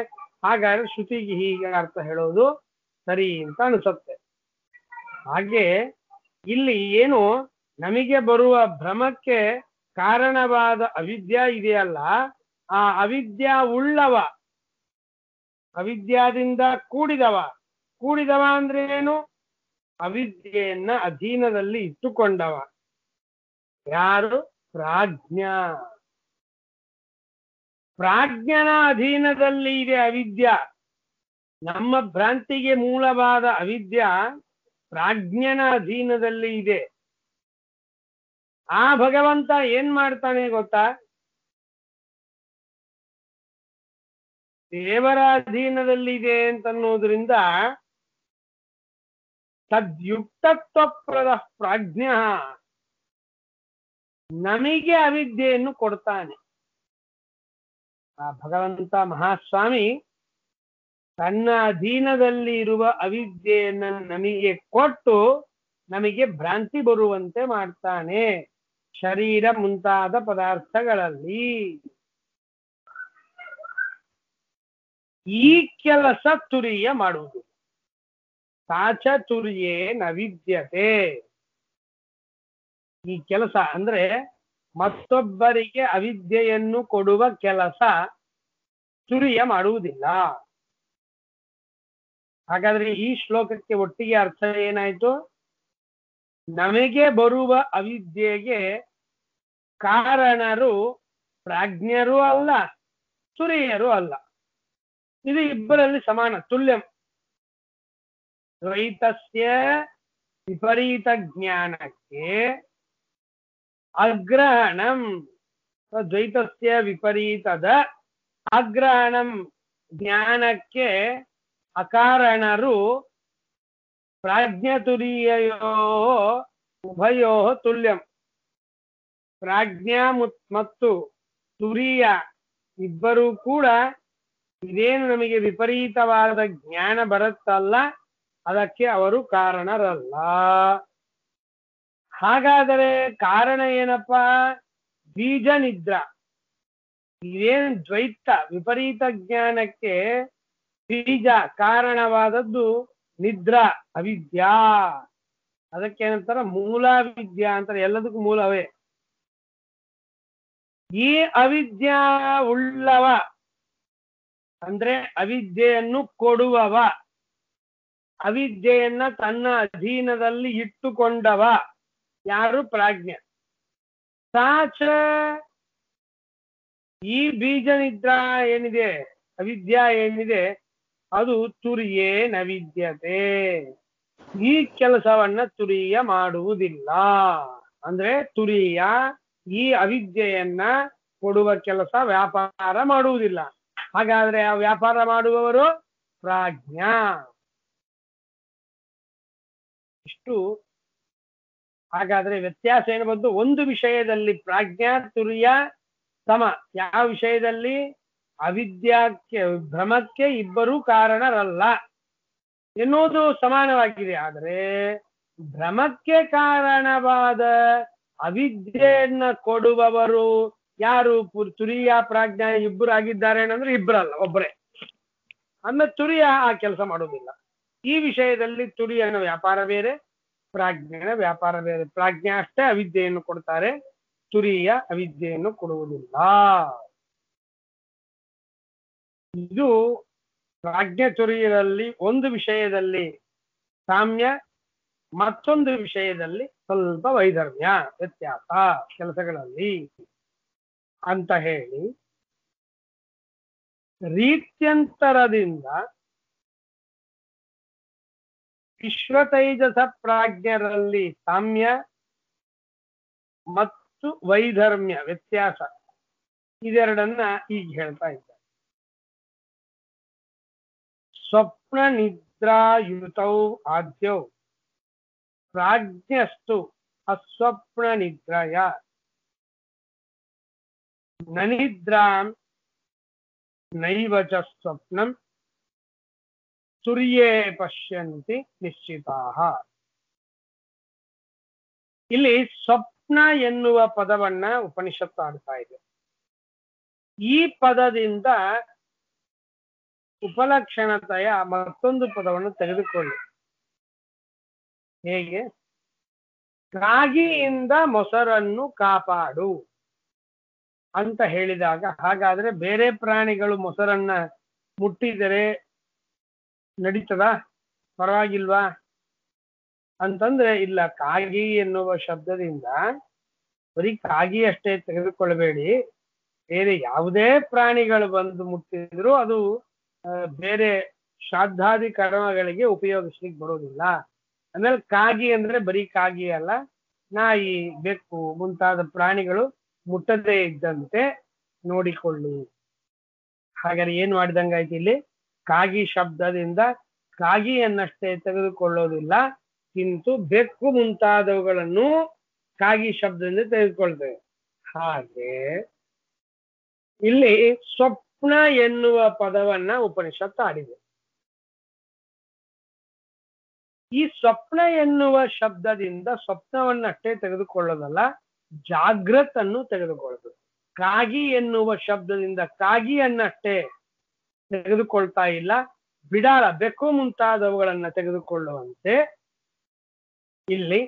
ಹಾಗಾದ್ರೆ ಶ್ರುತಿಗೆ ಹೀಗೆ ಅರ್ಥ ಹೇಳೋದು ಸರಿ ಅಂತ ಅನಿಸುತ್ತೆ. ಹಾಗೆ ಇಲ್ಲಿ ಏನು ನಮಗೆ ಬರುವ ಭ್ರಮಕ್ಕೆ ಕಾರಣವಾದ ಅವಿದ್ಯಾ ಇದೆಯಲ್ಲ, ಆ ಅವಿದ್ಯಾ ಉಳ್ಳವ, ಅವಿದ್ಯಾದಿಂದ ಕೂಡಿದವ ಅಂದ್ರೆ ಏನು? ಅವಿದ್ಯೆಯನ್ನ ಅಧೀನದಲ್ಲಿ ಇಟ್ಟುಕೊಂಡವ ಯಾರು? ಪ್ರಾಜ್ಞನ ಅಧೀನದಲ್ಲಿ ಇದೆ ಅವಿದ್ಯಾ. ನಮ್ಮ ಭ್ರಾಂತಿಗೆ ಮೂಲವಾದ ಅವಿದ್ಯಾ ಪ್ರಾಜ್ಞನ ಅಧೀನದಲ್ಲಿ ಇದೆ. ಆ ಭಗವಂತ ಏನ್ ಮಾಡ್ತಾನೆ ಗೊತ್ತಾ? ದೇವರ ಅಧೀನದಲ್ಲಿದೆ ಅಂತನ್ನೋದ್ರಿಂದ ತದ್ಯುಕ್ತತ್ವಪ್ರದ ಪ್ರಾಜ್ಞ ನಮಗೆ ಅವಿದ್ಯೆಯನ್ನು ಕೊಡ್ತಾನೆ. ಆ ಭಗವಂತ ಮಹಾಸ್ವಾಮಿ ತನ್ನ ಅಧೀನದಲ್ಲಿ ಇರುವ ಅವಿದ್ಯೆಯನ್ನು ನಮಗೆ ಕೊಟ್ಟು ನಮಗೆ ಭ್ರಾಂತಿ ಬರುವಂತೆ ಮಾಡ್ತಾನೆ ಶರೀರ ಮುಂತಾದ ಪದಾರ್ಥಗಳಲ್ಲಿ. ಈ ಕೆಲಸ ತುರಿಯ ಮಾಡುವುದು. ಸಾಚ ತುರಿಯೇ ನವಿದ್ಯತೆ. ಈ ಕೆಲಸ ಅಂದ್ರೆ ಮತ್ತೊಬ್ಬರಿಗೆ ಅವಿದ್ಯೆಯನ್ನು ಕೊಡುವ ಕೆಲಸ ತುರಿಯ ಮಾಡುವುದಿಲ್ಲ. ಹಾಗಾದ್ರೆ ಈ ಶ್ಲೋಕಕ್ಕೆ ಒಟ್ಟಿಗೆ ಅರ್ಥ ಏನಾಯ್ತು? ನಮಗೆ ಬರುವ ಅವಿದ್ಯೆಗೆ ಕಾರಣರು ಪ್ರಾಜ್ಞರು ಅಲ್ಲ, ತುರಿಯರು ಅಲ್ಲ. ಇದು ಇಬ್ಬರಲ್ಲಿ ಸಮಾನ, ತುಲ್ಯಂ. ದ್ವೈತಸ್ಯ ವಿಪರೀತ ಜ್ಞಾನಕ್ಕೆ ಅಗ್ರಹಣಂ, ದ್ವೈತಸ್ಯ ವಿಪರೀತದ ಅಗ್ರಹಣಂ ಜ್ಞಾನಕ್ಕೆ ಅಕಾರಣರು ಪ್ರಾಜ್ಞತುರಿಯೋ ಉಭಯೋ ತುಲ್ಯಂ. ಪ್ರಾಜ್ಞಾ ಮತ್ತು ತುರಿಯ ಇಬ್ಬರೂ ಕೂಡ ಇದೇನು ನಮಗೆ ವಿಪರೀತವಾದ ಜ್ಞಾನ ಬರುತ್ತಲ್ಲ ಅದಕ್ಕೆ ಅವರು ಕಾರಣರಲ್ಲ. ಹಾಗಾದರೆ ಕಾರಣ ಏನಪ್ಪಾ? ಬೀಜ ನಿದ್ರಾ. ಇದೇನು ದ್ವೈತ ವಿಪರೀತ ಜ್ಞಾನಕ್ಕೆ ಬೀಜ ಕಾರಣವಾದದ್ದು ನಿದ್ರಾ, ಅವಿದ್ಯಾ. ಅದಕ್ಕೇನಂತಾರ? ಮೂಲಾವಿದ್ಯಾ ಅಂತಾರೆ. ಎಲ್ಲದಕ್ಕೂ ಮೂಲವೇ. ಈ ಅವಿದ್ಯಾ ಉಳ್ಳವ ಅಂದ್ರೆ ಅವಿದ್ಯೆಯನ್ನು ಕೊಡುವವ, ಅವಿದ್ಯೆಯನ್ನ ತನ್ನ ಅಧೀನದಲ್ಲಿ ಇಟ್ಟುಕೊಂಡವ ಯಾರು? ಪ್ರಾಜ್ಞ. ಸಾಚ ಈ ಬೀಜ ನಿದ್ರಾ ಏನಿದೆ, ಅವಿದ್ಯಾ ಏನಿದೆ, ಅದು ತುರಿಯೇ ನ ವಿದ್ಯತೆ. ಈ ಕೆಲಸವನ್ನ ತುರಿಯ ಮಾಡುವುದಿಲ್ಲ. ಅಂದ್ರೆ ತುರಿಯ ಈ ಅವಿದ್ಯೆಯನ್ನ ಕೊಡುವ ಕೆಲಸ ವ್ಯಾಪಾರ ಮಾಡುವುದಿಲ್ಲ. ಹಾಗಾದ್ರೆ ಆ ವ್ಯಾಪಾರ ಮಾಡುವವರು ಪ್ರಾಜ್ಞಾ. ಇಷ್ಟು. ಹಾಗಾದ್ರೆ ವ್ಯತ್ಯಾಸ ಏನು ಬಂತು? ಒಂದು ವಿಷಯದಲ್ಲಿ ಪ್ರಾಜ್ಞಾ ತುರಿಯ ಸಮ. ಯಾವ ವಿಷಯದಲ್ಲಿ? ಅವಿದ್ಯಾಕ್ಕೆ ಭ್ರಮಕ್ಕೆ ಇಬ್ಬರೂ ಕಾರಣರಲ್ಲ ಎನ್ನುವುದು ಸಮಾನವಾಗಿದೆ. ಆದರೆ ಭ್ರಮಕ್ಕೆ ಕಾರಣವಾದ ಅವಿದ್ಯೆಯನ್ನ ಕೊಡುವವರು ಯಾರು? ತುರಿಯ ಪ್ರಾಜ್ಞಾ ಇಬ್ಬರು ಆಗಿದ್ದಾರೆ ಅಂದ್ರೆ ಇಬ್ಬರಲ್ಲ, ಒಬ್ಬರೇ. ಅಂದ್ರೆ ತುರಿಯ ಆ ಕೆಲಸ ಮಾಡುವುದಿಲ್ಲ. ಈ ವಿಷಯದಲ್ಲಿ ತುರಿಯನ ವ್ಯಾಪಾರ ಬೇರೆ, ಪ್ರಾಜ್ಞೆಯ ವ್ಯಾಪಾರ ಬೇರೆ. ಪ್ರಾಜ್ಞಾ ಅಷ್ಟೇ ಅವಿದ್ಯೆಯನ್ನು ಕೊಡ್ತಾರೆ, ತುರಿಯ ಅವಿದ್ಯೆಯನ್ನು ಕೊಡುವುದಿಲ್ಲ. ಇದು ಪ್ರಾಜ್ಞೆ ತುರಿಯರಲ್ಲಿ ಒಂದು ವಿಷಯದಲ್ಲಿ ಸಾಮ್ಯ, ಮತ್ತೊಂದು ವಿಷಯದಲ್ಲಿ ಸ್ವಲ್ಪ ವೈಧರ್ಮ್ಯ, ವ್ಯತ್ಯಾಸ ಕೆಲಸಗಳಲ್ಲಿ ಅಂತ ಹೇಳಿ ರೀತ್ಯಂತರದಿಂದ ವಿಶ್ವತೈಜಸ ಪ್ರಾಜ್ಞರಲ್ಲಿ ಸಾಮ್ಯ ಮತ್ತು ವೈಧರ್ಮ್ಯ ವ್ಯತ್ಯಾಸ ಇದೆರಡನ್ನ ಈಗ ಹೇಳ್ತಾ ಇದ್ದಾರೆ. ಸ್ವಪ್ನ ನಿದ್ರಾಯುತೌ ಆದ್ಯೌ ಪ್ರಾಜ್ಞಸ್ತು ಅಸ್ವಪ್ನ ನಿದ್ರಯ ನ ನಿದ್ರಾಂ ನೈವ ಚ ಸ್ವಪ್ನಂ ತುರ್ಯೇ ಪಶ್ಯಂತಿ ನಿಶ್ಚಿತಾಃ. ಇಲ್ಲಿ ಸ್ವಪ್ನ ಎನ್ನುವ ಪದವನ್ನ ಉಪನಿಷತ್ತು ಆಡ್ತಾ ಇದೆ. ಈ ಪದದಿಂದ ಉಪಲಕ್ಷಣತೆಯ ಮತ್ತೊಂದು ಪದವನ್ನು ತೆಗೆದುಕೊಳ್ಳಿ. ಹೇಗೆ? ಕಾಗಿಯಿಂದ ಮೊಸರನ್ನು ಕಾಪಾಡು ಅಂತ ಹೇಳಿದಾಗ, ಹಾಗಾದ್ರೆ ಬೇರೆ ಪ್ರಾಣಿಗಳು ಮೊಸರನ್ನ ಮುಟ್ಟಿದರೆ ನಡೀತದ? ಪರವಾಗಿಲ್ವಾ ಅಂತಂದ್ರೆ ಇಲ್ಲ. ಕಾಗಿ ಎನ್ನುವ ಶಬ್ದದಿಂದ ಬರೀ ಕಾಗಿ ಅಷ್ಟೇ ತೆಗೆದುಕೊಳ್ಳಬೇಡಿ, ಬೇರೆ ಯಾವುದೇ ಪ್ರಾಣಿಗಳು ಬಂದು ಮುಟ್ಟಿದ್ರು ಅದು ಬೇರೆ ಶ್ರಾದ್ದಾದಿ ಕರ್ಮಗಳಿಗೆ ಉಪಯೋಗಿಸ್ಲಿಕ್ಕೆ ಬರೋದಿಲ್ಲ. ಆಮೇಲೆ ಕಾಗಿ ಅಂದ್ರೆ ಬರೀ ಕಾಗಿ ಅಲ್ಲ, ನಾಯಿ, ಬೆಕ್ಕು ಮುಂತಾದ ಪ್ರಾಣಿಗಳು ಮುಟ್ಟದೇ ಇದ್ದಂತೆ ನೋಡಿಕೊಳ್ಳಿ. ಹಾಗಾದ್ರೆ ಏನ್ ಮಾಡಿದಂಗಾಯ್ತು ಇಲ್ಲಿ? ಕಾಗಿ ಶಬ್ದದಿಂದ ಕಾಗಿಯನ್ನಷ್ಟೇ ತೆಗೆದುಕೊಳ್ಳೋದಿಲ್ಲ, ಕಿಂತು ಬೆಕ್ಕು ಮುಂತಾದವುಗಳನ್ನು ಕಾಗಿ ಶಬ್ದದಿಂದ ತೆಗೆದುಕೊಳ್ತೇವೆ. ಹಾಗೆ ಇಲ್ಲಿ ಸ್ವಪ್ನ ಎನ್ನುವ ಪದವನ್ನ ಉಪನಿಷತ್ತು ಆಡಿದೆ. ಈ ಸ್ವಪ್ನ ಎನ್ನುವ ಶಬ್ದದಿಂದ ಸ್ವಪ್ನವನ್ನಷ್ಟೇ ತೆಗೆದುಕೊಳ್ಳೋದಲ್ಲ, ಜಾಗೃತನ್ನು ತೆಗೆದುಕೊಳ್ಳೋದು. ಕಾಗಿ ಎನ್ನುವ ಶಬ್ದದಿಂದ ಕಾಗಿಯನ್ನಷ್ಟೇ ತೆಗೆದುಕೊಳ್ತಾ ಇಲ್ಲ, ಬಿಡಾಳ, ಬೆಕ್ಕು ಮುಂತಾದವುಗಳನ್ನ ತೆಗೆದುಕೊಳ್ಳುವಂತೆ ಇಲ್ಲಿ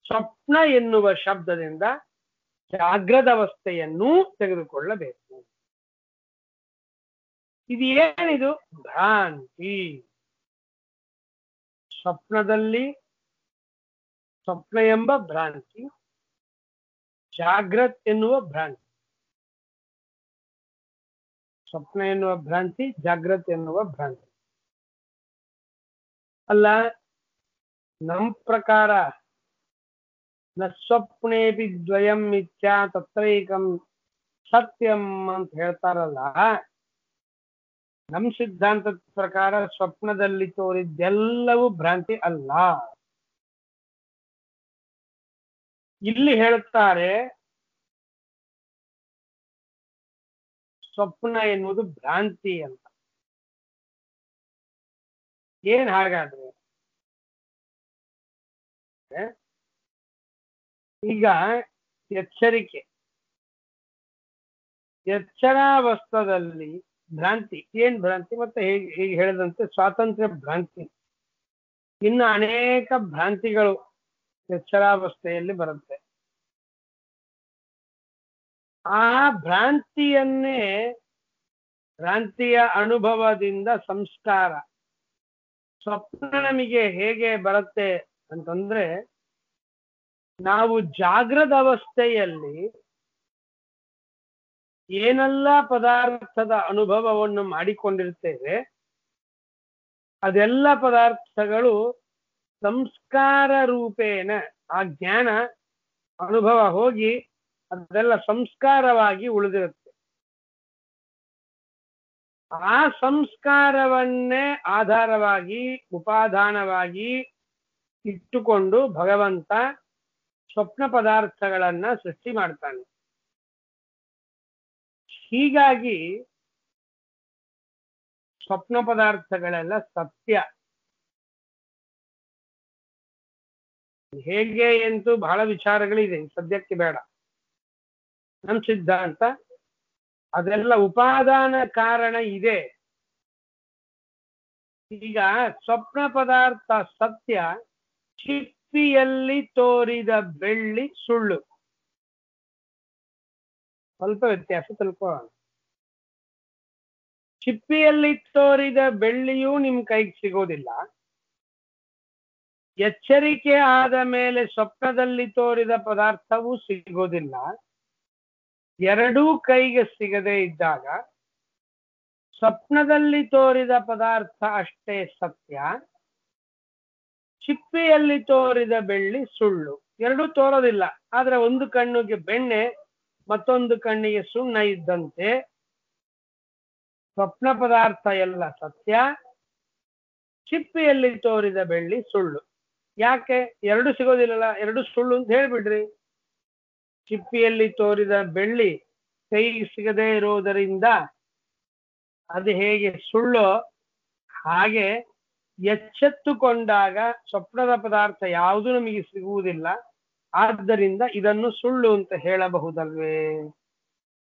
ಸ್ವಪ್ನ ಎನ್ನುವ ಶಬ್ದದಿಂದ ಜಾಗೃತ ಅವಸ್ಥೆಯನ್ನೂ ತೆಗೆದುಕೊಳ್ಳಬೇಕು. ಇದು ಏನಿದು? ಭ್ರಾಂತಿ. ಸ್ವಪ್ನದಲ್ಲಿ ಸ್ವಪ್ನ ಎಂಬ ಭ್ರಾಂತಿ, ಜಾಗೃತ್ ಎನ್ನುವ ಭ್ರಾಂತಿ. ಸ್ವಪ್ನ ಎನ್ನುವ ಭ್ರಾಂತಿ, ಜಾಗೃತ್ ಎನ್ನುವ ಭ್ರಾಂತಿ. ಅಲ್ಲ, ನಮ್ಮ ಪ್ರಕಾರ ನ ಸ್ವಪ್ನೇಪಿ ದ್ವಯಂ ಮಿಥ್ಯಾ ತತ್ರೈಕಂ ಸತ್ಯಂ ಅಂತ ಹೇಳ್ತಾರಲ್ಲ, ನಮ್ಮ ಸಿದ್ಧಾಂತದ ಪ್ರಕಾರ ಸ್ವಪ್ನದಲ್ಲಿ ತೋರಿದ್ದೆಲ್ಲವೂ ಭ್ರಾಂತಿ ಅಲ್ಲ. ಇಲ್ಲಿ ಹೇಳ್ತಾರೆ ಸ್ವಪ್ನ ಎನ್ನುವುದು ಭ್ರಾಂತಿ ಅಂತ. ಏನ್ ಹಾಗಾದ್ರೆ? ಈಗ ಎಚ್ಚರಿಕೆ, ಎಚ್ಚರಾವಸ್ಥದಲ್ಲಿ ಭ್ರಾಂತಿ. ಏನ್ ಭ್ರಾಂತಿ? ಮತ್ತೆ ಹೀಗೆ ಹೇಳಿದಂತೆ ಸ್ವಾತಂತ್ರ್ಯ ಭ್ರಾಂತಿ, ಇನ್ನು ಅನೇಕ ಭ್ರಾಂತಿಗಳು ಎಚ್ಚರಾವಸ್ಥೆಯಲ್ಲಿ ಬರುತ್ತೆ. ಆ ಭ್ರಾಂತಿಯನ್ನೇ, ಭ್ರಾಂತಿಯ ಅನುಭವದಿಂದ ಸಂಸ್ಕಾರ. ಸ್ವಪ್ನ ನಮಗೆ ಹೇಗೆ ಬರುತ್ತೆ ಅಂತಂದ್ರೆ, ನಾವು ಜಾಗೃತ ಅವಸ್ಥೆಯಲ್ಲಿ ಏನೆಲ್ಲ ಪದಾರ್ಥದ ಅನುಭವವನ್ನು ಮಾಡಿಕೊಂಡಿರ್ತೇವೆ ಅದೆಲ್ಲ ಪದಾರ್ಥಗಳು ಸಂಸ್ಕಾರ ರೂಪೇಣ ಆ ಜ್ಞಾನ ಅನುಭವ ಹೋಗಿ ಅದೆಲ್ಲ ಸಂಸ್ಕಾರವಾಗಿ ಉಳಿದಿರುತ್ತೆ. ಆ ಸಂಸ್ಕಾರವನ್ನೇ ಆಧಾರವಾಗಿ ಉಪಾದಾನವಾಗಿ ಇಟ್ಟುಕೊಂಡು ಭಗವಂತ ಸ್ವಪ್ನ ಪದಾರ್ಥಗಳನ್ನ ಸೃಷ್ಟಿ ಮಾಡ್ತಾನೆ. ಹೀಗಾಗಿ ಸ್ವಪ್ನ ಪದಾರ್ಥಗಳೆಲ್ಲ ಸತ್ಯ. ಹೇಗೆ ಅಂತೂ ಬಹಳ ವಿಚಾರಗಳಿದೆ, ಸದ್ಯಕ್ಕೆ ಬೇಡ. ನಮ್ ಸಿದ್ಧಾಂತ ಅದೆಲ್ಲ ಉಪಾದಾನ ಕಾರಣ ಇದೆ. ಈಗ ಸ್ವಪ್ನ ಪದಾರ್ಥ ಸತ್ಯ, ಚಿಪ್ಪಿಯಲ್ಲಿ ತೋರಿದ ಬೆಳ್ಳಿ ಸುಳ್ಳು. ಸ್ವಲ್ಪ ವ್ಯತ್ಯಾಸ ತಿಳ್ಕೊಳ್ಳೋಣ. ಚಿಪ್ಪಿಯಲ್ಲಿ ತೋರಿದ ಬೆಳ್ಳಿಯೂ ನಿಮ್ ಕೈಗೆ ಸಿಗೋದಿಲ್ಲ. ಎಚ್ಚರಿಕೆ ಆದ ಮೇಲೆ ಸ್ವಪ್ನದಲ್ಲಿ ತೋರಿದ ಪದಾರ್ಥವೂ ಸಿಗೋದಿಲ್ಲ. ಎರಡೂ ಕೈಗೆ ಸಿಗದೆ ಇದ್ದಾಗ ಸ್ವಪ್ನದಲ್ಲಿ ತೋರಿದ ಪದಾರ್ಥ ಅಷ್ಟೇ ಸತ್ಯ, ಚಿಪ್ಪಿಯಲ್ಲಿ ತೋರಿದ ಬೆಳ್ಳಿ ಸುಳ್ಳು. ಎರಡೂ ತೋರೋದಿಲ್ಲ, ಆದ್ರೆ ಒಂದು ಕಣ್ಣಿಗೆ ಬೆಣ್ಣೆ ಮತ್ತೊಂದು ಕಣ್ಣಿಗೆ ಸುಣ್ಣ ಇದ್ದಂತೆ ಸ್ವಪ್ನ ಪದಾರ್ಥ ಎಲ್ಲ ಸತ್ಯ, ಚಿಪ್ಪಿಯಲ್ಲಿ ತೋರಿದ ಬೆಳ್ಳಿ ಸುಳ್ಳು. ಯಾಕೆ ಎರಡು ಸಿಗೋದಿಲ್ಲಲ್ಲ, ಎರಡು ಸುಳ್ಳು ಅಂತ ಹೇಳ್ಬಿಡ್ರಿ. ಚಿಪ್ಪಿಯಲ್ಲಿ ತೋರಿದ ಬೆಳ್ಳಿ ಕೈಗೆ ಸಿಗದೇ ಇರೋದರಿಂದ ಅದು ಹೇಗೆ ಸುಳ್ಳು, ಹಾಗೆ ಎಚ್ಚೆತ್ತುಕೊಂಡಾಗ ಸ್ವಪ್ನದ ಪದಾರ್ಥ ಯಾವುದು ನಮಗೆ ಸಿಗುವುದಿಲ್ಲ. ಆದ್ದರಿಂದ ಇದನ್ನು ಸುಳ್ಳು ಅಂತ ಹೇಳಬಹುದಲ್ವೇ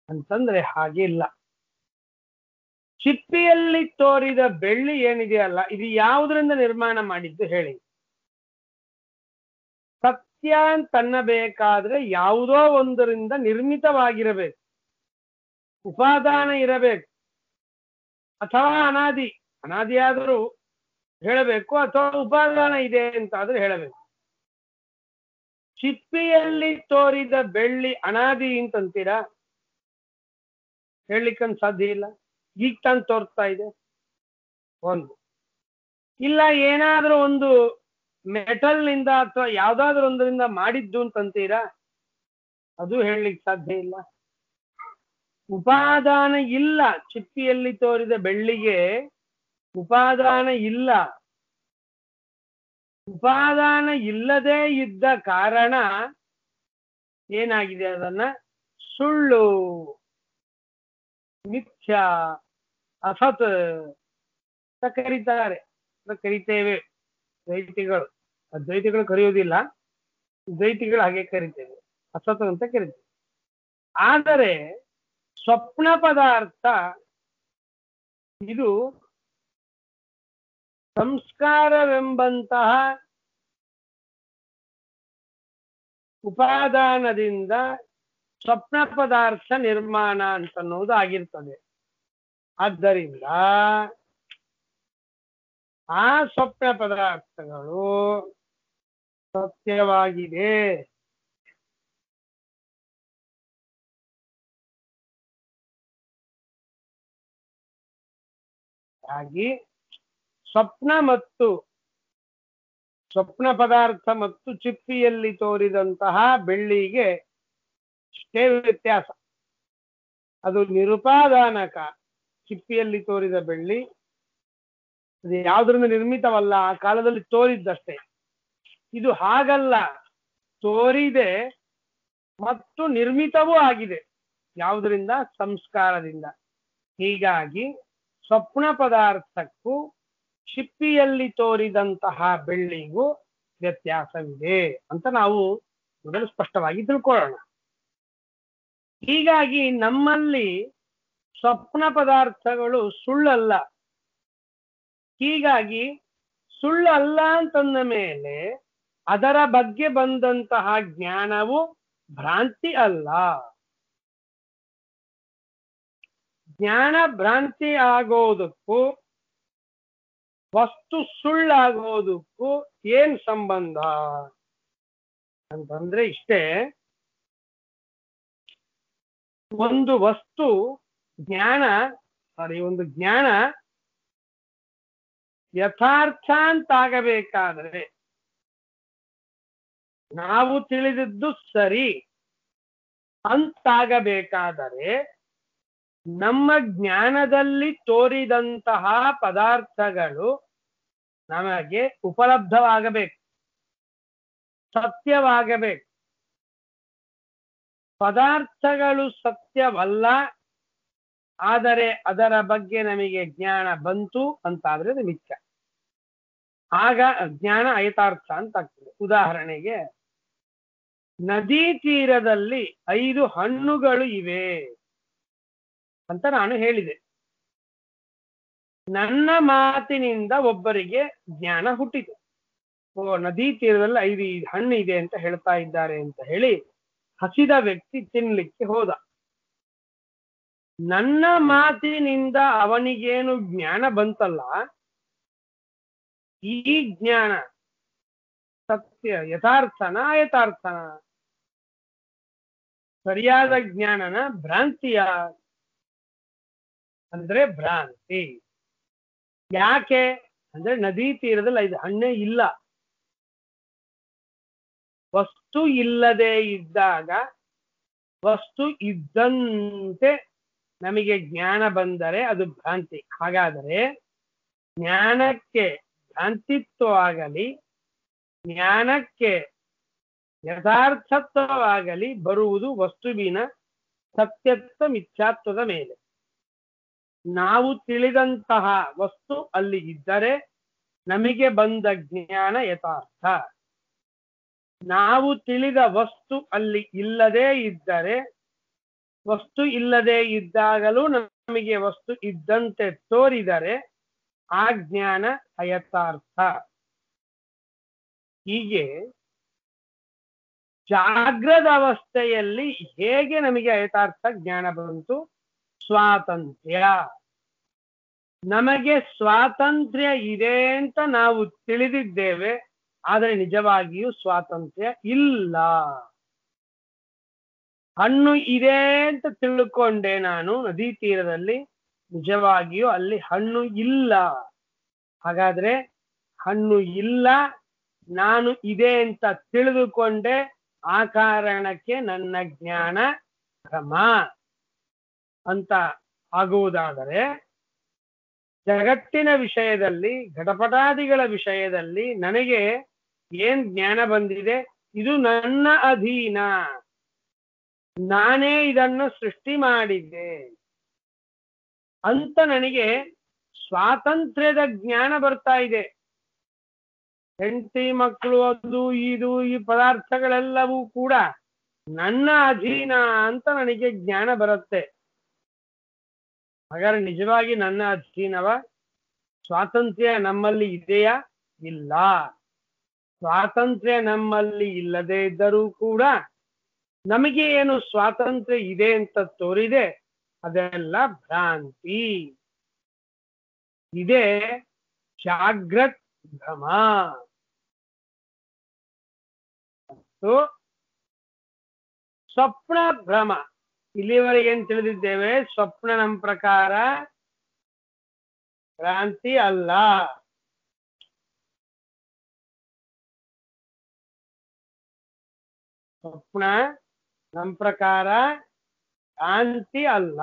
ಅಂತಂದ್ರೆ ಹಾಗಿಲ್ಲ. ಚಿಪ್ಪಿಯಲ್ಲಿ ತೋರಿದ ಬೆಳ್ಳಿ ಏನಿದೆಯಲ್ಲ, ಇದು ಯಾವುದರಿಂದ ನಿರ್ಮಾಣ ಮಾಡಿದ್ದು ಹೇಳಿ? ಸತ್ಯ ಅಂತನ್ನಬೇಕಾದ್ರೆ ಯಾವುದೋ ಒಂದರಿಂದ ನಿರ್ಮಿತವಾಗಿರಬೇಕು, ಉಪಾದಾನ ಇರಬೇಕು, ಅಥವಾ ಅನಾದಿಯಾದರೂ ಹೇಳಬೇಕು, ಅಥವಾ ಉಪಾದಾನ ಇದೆ ಅಂತಾದ್ರೂ ಹೇಳಬೇಕು. ಚಿಪ್ಪಿಯಲ್ಲಿ ತೋರಿದ ಬೆಳ್ಳಿ ಅನಾದಿ ಅಂತಂತೀರಾ? ಹೇಳಲಿಕ್ಕಂತ ಸಾಧ್ಯ ಇಲ್ಲ. ಈಗ ತಾನು ತೋರ್ತಾ ಇದೆ ಒಂದು. ಇಲ್ಲ ಏನಾದ್ರೂ ಒಂದು ಮೆಟಲ್ ನಿಂದ ಅಥವಾ ಯಾವ್ದಾದ್ರು ಒಂದರಿಂದ ಮಾಡಿದ್ದು ಅಂತಂತೀರಾ? ಅದು ಹೇಳಲಿಕ್ಕೆ ಸಾಧ್ಯ ಇಲ್ಲ. ಉಪಾದಾನ ಇಲ್ಲ. ಚಿಪ್ಪಿಯಲ್ಲಿ ತೋರಿದ ಬೆಳ್ಳಿಗೆ ಉಪಾದಾನ ಇಲ್ಲ. ಉಪಾದಾನ ಇಲ್ಲದೆ ಇದ್ದ ಕಾರಣ ಏನಾಗಿದೆ, ಅದನ್ನ ಸುಳ್ಳು, ಮಿಥ್ಯ, ಅಸತ್ ಅಂತ ಕರೀತಾರೆ, ಕರಿತೇವೆ ದ್ವೈತಿಗಳು. ಅದ್ವೈತಿಗಳು ಕರೆಯುವುದಿಲ್ಲ, ದ್ವೈತಿಗಳು ಹಾಗೆ ಕರಿತೇವೆ, ಅಸತ್ ಅಂತ ಕರಿತೇವೆ. ಆದರೆ ಸ್ವಪ್ನ ಪದಾರ್ಥ ಇದು ಸಂಸ್ಕಾರವೆಂಬಂತಹ ಉಪಾದಾನದಿಂದ ಸ್ವಪ್ನ ಪದಾರ್ಥ ನಿರ್ಮಾಣ ಅಂತನ್ನುವುದು ಆಗಿರ್ತದೆ. ಆದ್ದರಿಂದ ಆ ಸ್ವಪ್ನ ಪದಾರ್ಥಗಳು ಸತ್ಯವಾಗಿದೆ. ಹಾಗಾಗಿ ಸ್ವಪ್ನ ಪದಾರ್ಥ ಮತ್ತು ಚಿಪ್ಪಿಯಲ್ಲಿ ತೋರಿದಂತಹ ಬೆಳ್ಳಿಗೆ ಅಷ್ಟೇ ವ್ಯತ್ಯಾಸ. ಅದು ನಿರುಪಾದಾನಕ. ಚಿಪ್ಪಿಯಲ್ಲಿ ತೋರಿದ ಬೆಳ್ಳಿ ಅದು ಯಾವುದರಿಂದ ನಿರ್ಮಿತವಲ್ಲ, ಆ ಕಾಲದಲ್ಲಿ ತೋರಿದ್ದಷ್ಟೇ. ಇದು ಹಾಗಲ್ಲ, ತೋರಿದೆ ಮತ್ತು ನಿರ್ಮಿತವೂ ಆಗಿದೆ. ಯಾವುದರಿಂದ? ಸಂಸ್ಕಾರದಿಂದ. ಹೀಗಾಗಿ ಸ್ವಪ್ನ ಪದಾರ್ಥಕ್ಕೂ ಚಿಪ್ಪಿಯಲ್ಲಿ ತೋರಿದಂತಹ ಬೆಳ್ಳಿಗೂ ವ್ಯತ್ಯಾಸವಿದೆ ಅಂತ ನಾವು ಮೊದಲು ಸ್ಪಷ್ಟವಾಗಿ ತಿಳ್ಕೊಳ್ಳೋಣ. ಹೀಗಾಗಿ ನಮ್ಮಲ್ಲಿ ಸ್ವಪ್ನ ಪದಾರ್ಥಗಳು ಸುಳ್ಳಲ್ಲ. ಹೀಗಾಗಿ ಸುಳ್ಳಲ್ಲ ಅಂತಂದ ಮೇಲೆ ಅದರ ಬಗ್ಗೆ ಬಂದಂತಹ ಜ್ಞಾನವು ಭ್ರಾಂತಿ ಅಲ್ಲ. ಜ್ಞಾನ ಭ್ರಾಂತಿ ಆಗೋದಕ್ಕೂ ವಸ್ತು ಸುಳ್ಳಾಗೋದಕ್ಕೂ ಏನ್ ಸಂಬಂಧ ಅಂತಂದ್ರೆ ಇಷ್ಟೇ. ಒಂದು ಜ್ಞಾನ ಯಥಾರ್ಥ ಅಂತಾಗಬೇಕಾದರೆ ನಾವು ತಿಳಿದಿದ್ದು ಸರಿ ಅಂತಾಗಬೇಕಾದರೆ ನಮ್ಮ ಜ್ಞಾನದಲ್ಲಿ ತೋರಿದಂತಹ ಪದಾರ್ಥಗಳು ನಮಗೆ ಉಪಲಬ್ಧವಾಗಬೇಕು, ಸತ್ಯವಾಗಬೇಕು. ಪದಾರ್ಥಗಳು ಸತ್ಯವಲ್ಲ, ಆದರೆ ಅದರ ಬಗ್ಗೆ ನಮಗೆ ಜ್ಞಾನ ಬಂತು ಅಂತಾದ್ರೆ ಅದು ಮಿಥ್ಯ. ಆಗ ಜ್ಞಾನ ಅಯಥಾರ್ಥ ಅಂತ ಆಗ್ತದೆ. ಉದಾಹರಣೆಗೆ, ನದಿ ತೀರದಲ್ಲಿ 5 ಹಣ್ಣುಗಳು ಇವೆ ಅಂತ ನಾನು ಹೇಳಿದೆ. ನನ್ನ ಮಾತಿನಿಂದ ಒಬ್ಬರಿಗೆ ಜ್ಞಾನ ಹುಟ್ಟಿತು. ಓ, ನದಿ ತೀರದಲ್ಲಿ 5 ಹಣ್ಣು ಇದೆ ಅಂತ ಹೇಳ್ತಾ ಇದ್ದಾರೆ ಅಂತ ಹೇಳಿ ಹಸಿದ ವ್ಯಕ್ತಿ ತಿನ್ಲಿಕ್ಕೆ ಹೋದ. ನನ್ನ ಮಾತಿನಿಂದ ಅವನಿಗೇನು ಜ್ಞಾನ ಬಂತಲ್ಲ, ಈ ಜ್ಞಾನ ಸತ್ಯ ಯಥಾರ್ಥನ ಯಥಾರ್ಥನ, ಸರಿಯಾದ ಜ್ಞಾನನ ಭ್ರಾಂತಿಯ ಅಂದ್ರೆ ಭ್ರಾಂತಿ. ಯಾಕೆ ಅಂದ್ರೆ ನದಿ ತೀರದಲ್ಲಿ 5 ಹಣ್ಣೇ ಇಲ್ಲ. ವಸ್ತು ಇಲ್ಲದೆ ಇದ್ದಾಗ ವಸ್ತು ಇದ್ದಂತೆ ನಮಗೆ ಜ್ಞಾನ ಬಂದರೆ ಅದು ಭ್ರಾಂತಿ. ಹಾಗಾದರೆ ಜ್ಞಾನಕ್ಕೆ ಭ್ರಾಂತಿತ್ವವಾಗಲಿ ಜ್ಞಾನಕ್ಕೆ ಯಥಾರ್ಥತ್ವವಾಗಲಿ ಬರುವುದು ವಸ್ತುವಿನ ಸತ್ಯತ್ವ ಮಿಥ್ಯಾತ್ವದ ಮೇಲೆ. ನಾವು ತಿಳಿದಂತಹ ವಸ್ತು ಅಲ್ಲಿ ಇದ್ದರೆ ನಮಗೆ ಬಂದ ಜ್ಞಾನ ಯಥಾರ್ಥ. ನಾವು ತಿಳಿದ ವಸ್ತು ಅಲ್ಲಿ ಇಲ್ಲದೆ ಇದ್ದರೆ, ವಸ್ತು ಇಲ್ಲದೆ ಇದ್ದಾಗಲೂ ನಮಗೆ ವಸ್ತು ಇದ್ದಂತೆ ತೋರಿದರೆ ಆ ಜ್ಞಾನ ಅಯಥಾರ್ಥ. ಹೀಗೆ ಜಾಗ್ರದ ಅವಸ್ಥೆಯಲ್ಲಿ ಹೇಗೆ ನಮಗೆ ಅಯಥಾರ್ಥ ಜ್ಞಾನ ಬಂತು? ಸ್ವಾತಂತ್ರ್ಯ. ನಮಗೆ ಸ್ವಾತಂತ್ರ್ಯ ಇದೆ ಅಂತ ನಾವು ತಿಳಿದಿದ್ದೇವೆ, ಆದರೆ ನಿಜವಾಗಿಯೂ ಸ್ವಾತಂತ್ರ್ಯ ಇಲ್ಲ. ಹಣ್ಣು ಇದೆ ಅಂತ ತಿಳ್ಕೊಂಡೆ ನಾನು ನದಿ ತೀರದಲ್ಲಿ, ನಿಜವಾಗಿಯೂ ಅಲ್ಲಿ ಹಣ್ಣು ಇಲ್ಲ. ಹಾಗಾದ್ರೆ ಹಣ್ಣು ಇಲ್ಲ, ನಾನು ಇದೆ ಅಂತ ತಿಳಿದುಕೊಂಡೆ, ಆ ಕಾರಣಕ್ಕೆ ನನ್ನ ಜ್ಞಾನ ಭ್ರಮ ಅಂತ ಆಗುವುದಾದರೆ, ಜಗತ್ತಿನ ವಿಷಯದಲ್ಲಿ ಘಟಪಟಾದಿಗಳ ವಿಷಯದಲ್ಲಿ ನನಗೆ ಏನ್ ಜ್ಞಾನ ಬಂದಿದೆ? ಇದು ನನ್ನ ಅಧೀನ, ನಾನೇ ಇದನ್ನು ಸೃಷ್ಟಿ ಮಾಡಿದ್ದೆ ಅಂತ ನನಗೆ ಸ್ವಾತಂತ್ರ್ಯದ ಜ್ಞಾನ ಬರ್ತಾ ಇದೆ. ಹೆಂಡತಿ ಮಕ್ಕಳು ಅದು ಇದು ಈ ಪದಾರ್ಥಗಳೆಲ್ಲವೂ ಕೂಡ ನನ್ನ ಅಧೀನ ಅಂತ ನನಗೆ ಜ್ಞಾನ ಬರುತ್ತೆ. ಹಾಗಾದ್ರೆ ನಿಜವಾಗಿ ನನ್ನ ಅಧೀನವ? ಸ್ವಾತಂತ್ರ್ಯ ನಮ್ಮಲ್ಲಿ ಇದೆಯಾ? ಇಲ್ಲ. ಸ್ವಾತಂತ್ರ್ಯ ನಮ್ಮಲ್ಲಿ ಇಲ್ಲದೆ ಇದ್ದರೂ ಕೂಡ ನಮಗೆ ಏನು ಸ್ವಾತಂತ್ರ್ಯ ಇದೆ ಅಂತ ತೋರಿದೆ, ಅದೆಲ್ಲ ಭ್ರಾಂತಿ. ಇದೇ ಜಾಗ್ರತ್ ಭ್ರಮ. ಮತ್ತು ಸ್ವಪ್ನ ಭ್ರಮ. ಇಲ್ಲಿವರೆಗೆ ಏನ್ ತಿಳಿದಿದ್ದೇವೆ? ಸ್ವಪ್ನ ನಮ್ಮ ಪ್ರಕಾರ ಭ್ರಾಂತಿ ಅಲ್ಲ. ಸ್ವಪ್ನ ನಮ್ಮ ಪ್ರಕಾರ ಭ್ರಾಂತಿ ಅಲ್ಲ.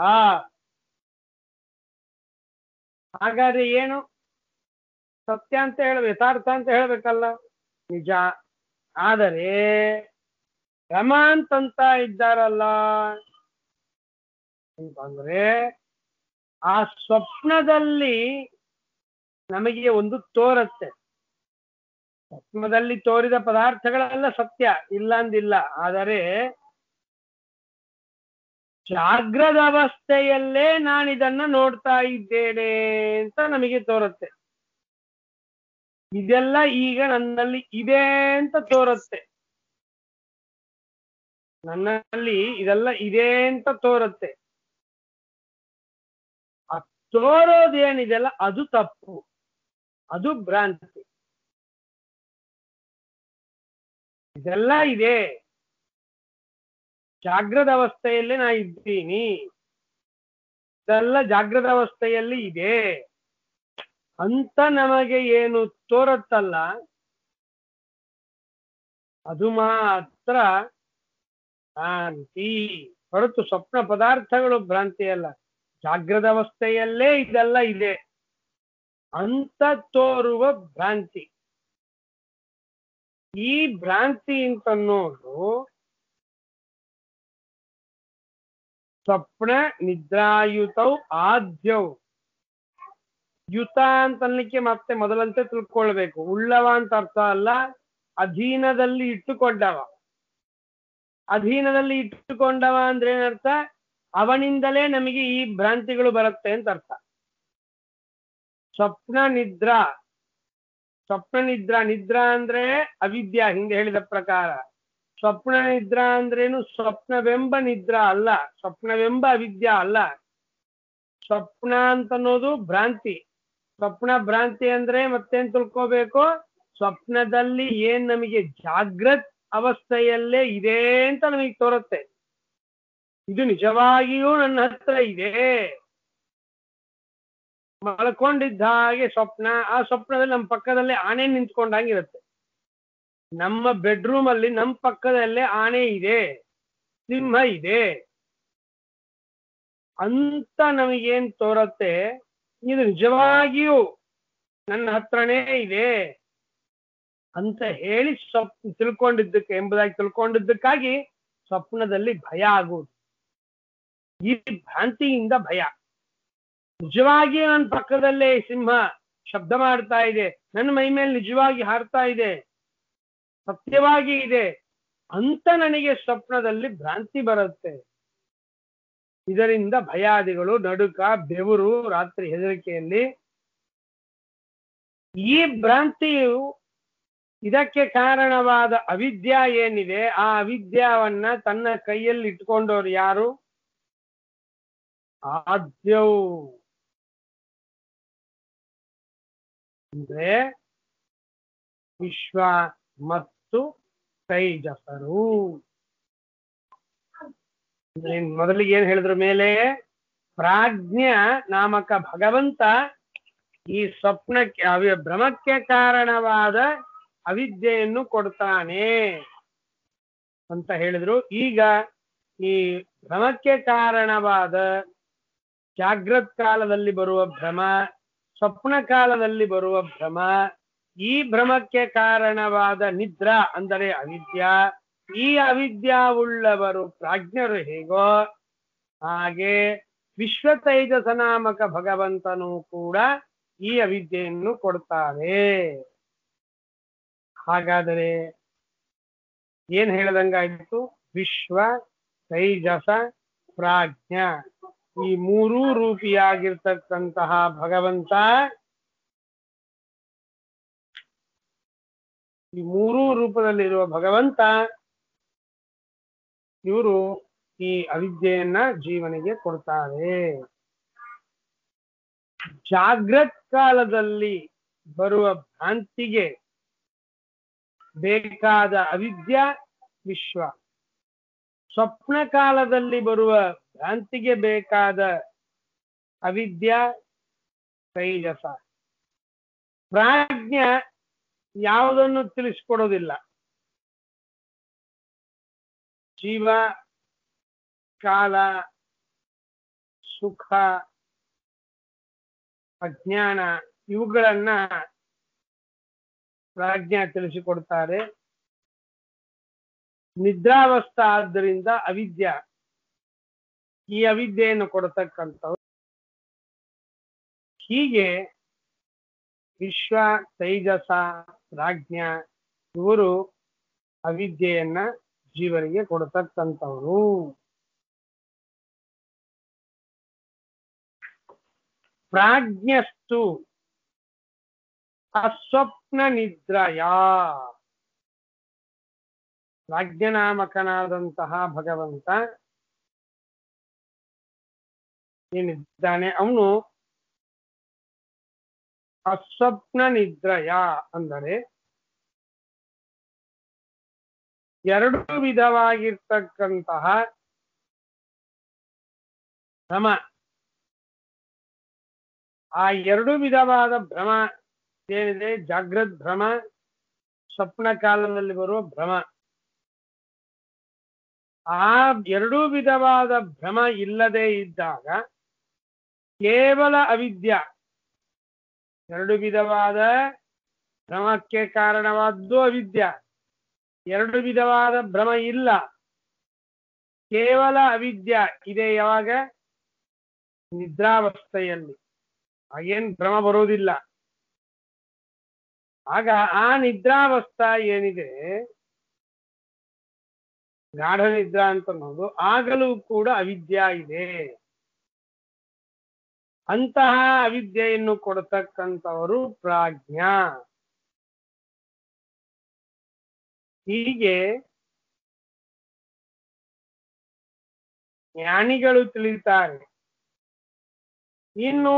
ಹಾಗಾದ್ರೆ ಏನು? ಸತ್ಯ ಅಂತ ಯಥಾರ್ಥ ಅಂತ ಹೇಳ್ಬೇಕಲ್ಲ. ನಿಜ. ಆದರೆ ಭ್ರಮ ಅಂತಂತ ಇದ್ದಾರಲ್ಲ ಅಂತಂದ್ರೆ, ಆ ಸ್ವಪ್ನದಲ್ಲಿ ನಮಗೆ ಒಂದು ತೋರತ್ತೆ. ಸ್ವಪ್ನದಲ್ಲಿ ತೋರಿದ ಪದಾರ್ಥಗಳೆಲ್ಲ ಸತ್ಯ, ಇಲ್ಲ ಅಂದಿಲ್ಲ. ಆದರೆ ಜಾಗ್ರದ ಅವಸ್ಥೆಯಲ್ಲೇ ನಾನಿದನ್ನ ನೋಡ್ತಾ ಇದ್ದೇನೆ ಅಂತ ನಮಗೆ ತೋರುತ್ತೆ. ಇದೆಲ್ಲ ಈಗ ನನ್ನಲ್ಲಿ ಇದೆ ಅಂತ ತೋರುತ್ತೆ. ನನ್ನಲ್ಲಿ ಇದೆಲ್ಲ ಇದೆ ಅಂತ ತೋರುತ್ತೆ. ಆ ತೋರೋದೇನಿದೆಲ್ಲ ಅದು ತಪ್ಪು, ಅದು ಭ್ರಾಂತಿ. ಇದೆಲ್ಲ ಇದೆ, ಜಾಗ್ರದ ಅವಸ್ಥೆಯಲ್ಲಿ ನಾ ಇದ್ದೀನಿ, ಇದೆಲ್ಲ ಜಾಗ್ರದ ಅವಸ್ಥೆಯಲ್ಲಿ ಇದೆ. ಅಂತ ನಮಗೆ ಏನು ತೋರತ್ತಲ್ಲ ಅದು ಮಾತ್ರ ಭ್ರಾಂತಿ, ಹೊರತು ಸ್ವಪ್ನ ಪದಾರ್ಥಗಳು ಭ್ರಾಂತಿ ಅಲ್ಲ. ಜಾಗೃತ ಅವಸ್ಥೆಯಲ್ಲೇ ಇದೆಲ್ಲ ಇದೆ ಅಂತ ತೋರುವ ಭ್ರಾಂತಿ. ಈ ಭ್ರಾಂತಿ ಅಂತನ್ನೋದು ಸ್ವಪ್ನ ನಿದ್ರಾಯುತೌ ಆದ್ಯೌ. ಯುತ ಅಂತನ್ಲಿಕ್ಕೆ ಮತ್ತೆ ಮೊದಲಂತೆ ತಿಳ್ಕೊಳ್ಬೇಕು. ಉಳ್ಳವ ಅಂತ ಅರ್ಥ ಅಲ್ಲ, ಅಧೀನದಲ್ಲಿ ಇಟ್ಟುಕೊಂಡವ. ಅಧೀನದಲ್ಲಿ ಇಟ್ಟುಕೊಂಡವ ಅಂದ್ರೆ ಏನರ್ಥ? ಅವನಿಂದಲೇ ನಮಗೆ ಈ ಭ್ರಾಂತಿಗಳು ಬರುತ್ತೆ ಅಂತ ಅರ್ಥ. ಸ್ವಪ್ನ ನಿದ್ರಾ, ಸ್ವಪ್ನ ನಿದ್ರಾ, ನಿದ್ರಾ ಅಂದ್ರೆ ಅವಿದ್ಯಾ, ಹಿಂದೆ ಹೇಳಿದ ಪ್ರಕಾರ. ಸ್ವಪ್ನ ನಿದ್ರಾ ಅಂದ್ರೇನು? ಸ್ವಪ್ನವೆಂಬ ನಿದ್ರಾ ಅಲ್ಲ, ಸ್ವಪ್ನವೆಂಬ ಅವಿದ್ಯಾ ಅಲ್ಲ. ಸ್ವಪ್ನ ಅಂತನ್ನೋದು ಭ್ರಾಂತಿ. ಸ್ವಪ್ನ ಭ್ರಾಂತಿ ಅಂದ್ರೆ ಮತ್ತೇನ್ ತಿಳ್ಕೋಬೇಕು? ಸ್ವಪ್ನದಲ್ಲಿ ಏನ್ ನಮಗೆ ಜಾಗೃತ್ ಅವಸ್ಥೆಯಲ್ಲೇ ಇದೆ ಅಂತ ನಮಗೆ ತೋರುತ್ತೆ. ಇದು ನಿಜವಾಗಿಯೂ ನನ್ನ ಹತ್ರ ಇದೆ. ಮಲ್ಕೊಂಡಿದ್ದ ಹಾಗೆ ಸ್ವಪ್ನ, ಆ ಸ್ವಪ್ನದಲ್ಲಿ ನಮ್ಮ ಪಕ್ಕದಲ್ಲೇ ಆನೆ ನಿಂತ್ಕೊಂಡಂಗಿರುತ್ತೆ. ನಮ್ಮ ಬೆಡ್ರೂಮ್ ಅಲ್ಲಿ ನಮ್ಮ ಪಕ್ಕದಲ್ಲೇ ಆನೆ ಇದೆ, ಸಿಂಹ ಇದೆ ಅಂತ ನಮಗೇನ್ ತೋರತ್ತೆ? ಇದು ನಿಜವಾಗಿಯೂ ನನ್ನ ಹತ್ರನೇ ಇದೆ ಅಂತ ಹೇಳಿ ತಿಳ್ಕೊಂಡಿದ್ದಕ್ಕೆ ಎಂಬುದಾಗಿ ತಿಳ್ಕೊಂಡಿದ್ದಕ್ಕಾಗಿ ಸ್ವಪ್ನದಲ್ಲಿ ಭಯ ಆಗುವುದು. ಈ ಭ್ರಾಂತಿಯಿಂದ ಭಯ. ನಿಜವಾಗಿಯೂ ನನ್ನ ಪಕ್ಕದಲ್ಲೇ ಸಿಂಹ ಶಬ್ದ ಮಾಡ್ತಾ ಇದೆ, ನನ್ನ ಮೈ ಮೇಲೆ ನಿಜವಾಗಿ ಹಾರ್ತಾ ಇದೆ, ಸತ್ಯವಾಗಿ ಇದೆ ಅಂತ ನನಗೆ ಸ್ವಪ್ನದಲ್ಲಿ ಭ್ರಾಂತಿ ಬರುತ್ತೆ. ಇದರಿಂದ ಭಯಾದಿಗಳು, ನಡುಕ, ಬೆವರು, ರಾತ್ರಿ ಹೆದರಿಕೆಯಲ್ಲಿ. ಈ ಭ್ರಾಂತಿಯು, ಇದಕ್ಕೆ ಕಾರಣವಾದ ಅವಿದ್ಯಾ ಏನಿದೆ, ಆ ಅವಿದ್ಯಾವನ್ನ ತನ್ನ ಕೈಯಲ್ಲಿ ಇಟ್ಕೊಂಡವ್ರು ಯಾರು? ಆದ್ಯವು ಅಂದ್ರೆ ವಿಶ್ವ ಮತ್ತು ತೈಜಸರು. ಮೊದಲಿಗೆ ಏನ್ ಹೇಳಿದ್ರು ಮೇಲೆ? ಪ್ರಾಜ್ಞ ನಾಮಕ ಭಗವಂತ ಈ ಸ್ವಪ್ನಕ್ಕೆ ಭ್ರಮಕ್ಕೆ ಕಾರಣವಾದ ಅವಿದ್ಯೆಯನ್ನು ಕೊಡ್ತಾನೆ ಅಂತ ಹೇಳಿದ್ರು. ಈಗ ಈ ಭ್ರಮಕ್ಕೆ ಕಾರಣವಾದ ಜಾಗೃತ್ ಕಾಲದಲ್ಲಿ ಬರುವ ಭ್ರಮ, ಸ್ವಪ್ನ ಕಾಲದಲ್ಲಿ ಬರುವ ಭ್ರಮ, ಈ ಭ್ರಮಕ್ಕೆ ಕಾರಣವಾದ ನಿದ್ರಾ ಅಂದರೆ ಅವಿದ್ಯಾ, ಈ ಅವಿದ್ಯಾವುಳ್ಳವರು ಪ್ರಾಜ್ಞರು ಹೇಗೋ ಹಾಗೆ ವಿಶ್ವ ತೈಜಸ ನಾಮಕ ಭಗವಂತನು ಕೂಡ ಈ ಅವಿದ್ಯೆಯನ್ನು ಕೊಡ್ತಾನೆ. ಹಾಗಾದರೆ ಏನ್ ಹೇಳದಂಗಾಯ್ತು? ವಿಶ್ವ ತೈಜಸ ಪ್ರಾಜ್ಞ ಈ ಮೂರೂ ರೂಪಿಯಾಗಿರ್ತಕ್ಕಂತಹ ಭಗವಂತ, ಈ ಮೂರೂ ರೂಪದಲ್ಲಿರುವ ಭಗವಂತ ಇವರು ಈ ಅವಿದ್ಯೆಯನ್ನ ಜೀವನಿಗೆ ಕೊಡ್ತಾರೆ. ಜಾಗೃತ್ ಕಾಲದಲ್ಲಿ ಬರುವ ಭ್ರಾಂತಿಗೆ ಬೇಕಾದ ಅವಿದ್ಯಾ ವಿಶ್ವ, ಸ್ವಪ್ನ ಕಾಲದಲ್ಲಿ ಬರುವ ಭ್ರಾಂತಿಗೆ ಬೇಕಾದ ಅವಿದ್ಯಾ ತೈಜಸ. ಪ್ರಾಜ್ಞ ಯಾವುದನ್ನು ತಿಳಿಸ್ಕೊಡೋದಿಲ್ಲ. ಜೀವ, ಕಾಲ, ಸುಖ, ಅಜ್ಞಾನ ಇವುಗಳನ್ನ ಪ್ರಾಜ್ಞ ತಿಳಿಸಿಕೊಡ್ತಾರೆ. ನಿದ್ರಾವಸ್ಥಾ ಆದ್ದರಿಂದ ಅವಿದ್ಯಾ, ಈ ಅವಿದ್ಯೆಯನ್ನು ಕೊಡತಕ್ಕಂಥವ್ರು. ಹೀಗೆ ವಿಶ್ವ ತೈಜಸ ಪ್ರಾಜ್ಞ ಇವರು ಅವಿದ್ಯೆಯನ್ನ ಜೀವನಿಗೆ ಕೊಡತಕ್ಕಂಥವ್ರು. ಪ್ರಾಜ್ಞಸ್ತು ಅಸ್ವಪ್ನ ನಿದ್ರಯ. ಪ್ರಾಜ್ಞನಾಮಕನಾದಂತಹ ಭಗವಂತ ಏನಿದ್ದಾನೆ ಅವನು ಅಸ್ವಪ್ನ ನಿದ್ರಯ ಅಂದರೆ ಎರಡು ವಿಧವಾಗಿರ್ತಕ್ಕಂತಹ ಭ್ರಮ, ಆ ಎರಡು ವಿಧವಾದ ಭ್ರಮ ಏನಿದೆ, ಜಾಗೃತ್ ಭ್ರಮ, ಸ್ವಪ್ನ ಕಾಲದಲ್ಲಿ ಬರುವ ಭ್ರಮ, ಆ ಎರಡೂ ವಿಧವಾದ ಭ್ರಮ ಇಲ್ಲದೆ ಇದ್ದಾಗ ಕೇವಲ ಅವಿದ್ಯ, ಎರಡು ವಿಧವಾದ ಭ್ರಮಕ್ಕೆ ಕಾರಣವಾದ್ದು ಅವಿದ್ಯ, ಎರಡು ವಿಧವಾದ ಭ್ರಮ ಇಲ್ಲ, ಕೇವಲ ಅವಿದ್ಯ ಇದೆ. ಯಾವಾಗ? ನಿದ್ರಾವಸ್ಥೆಯಲ್ಲಿ. ಹಾಗೇನ್ ಭ್ರಮ ಬರುವುದಿಲ್ಲ. ಆಗ ಆ ನಿದ್ರಾವಸ್ಥಾ ಏನಿದೆ, ಗಾಢ ನಿದ್ರಾ ಅಂತ ಅನ್ನೋದು, ಆಗಲೂ ಕೂಡ ಅವಿದ್ಯ ಇದೆ. ಅಂತಹ ಅವಿದ್ಯೆಯನ್ನು ಕೊಡತಕ್ಕಂಥವರು ಪ್ರಾಜ್ಞಾ. ಹೀಗೆ ಜ್ಞಾನಿಗಳು ತಿಳಿತಾರೆ. ಇನ್ನು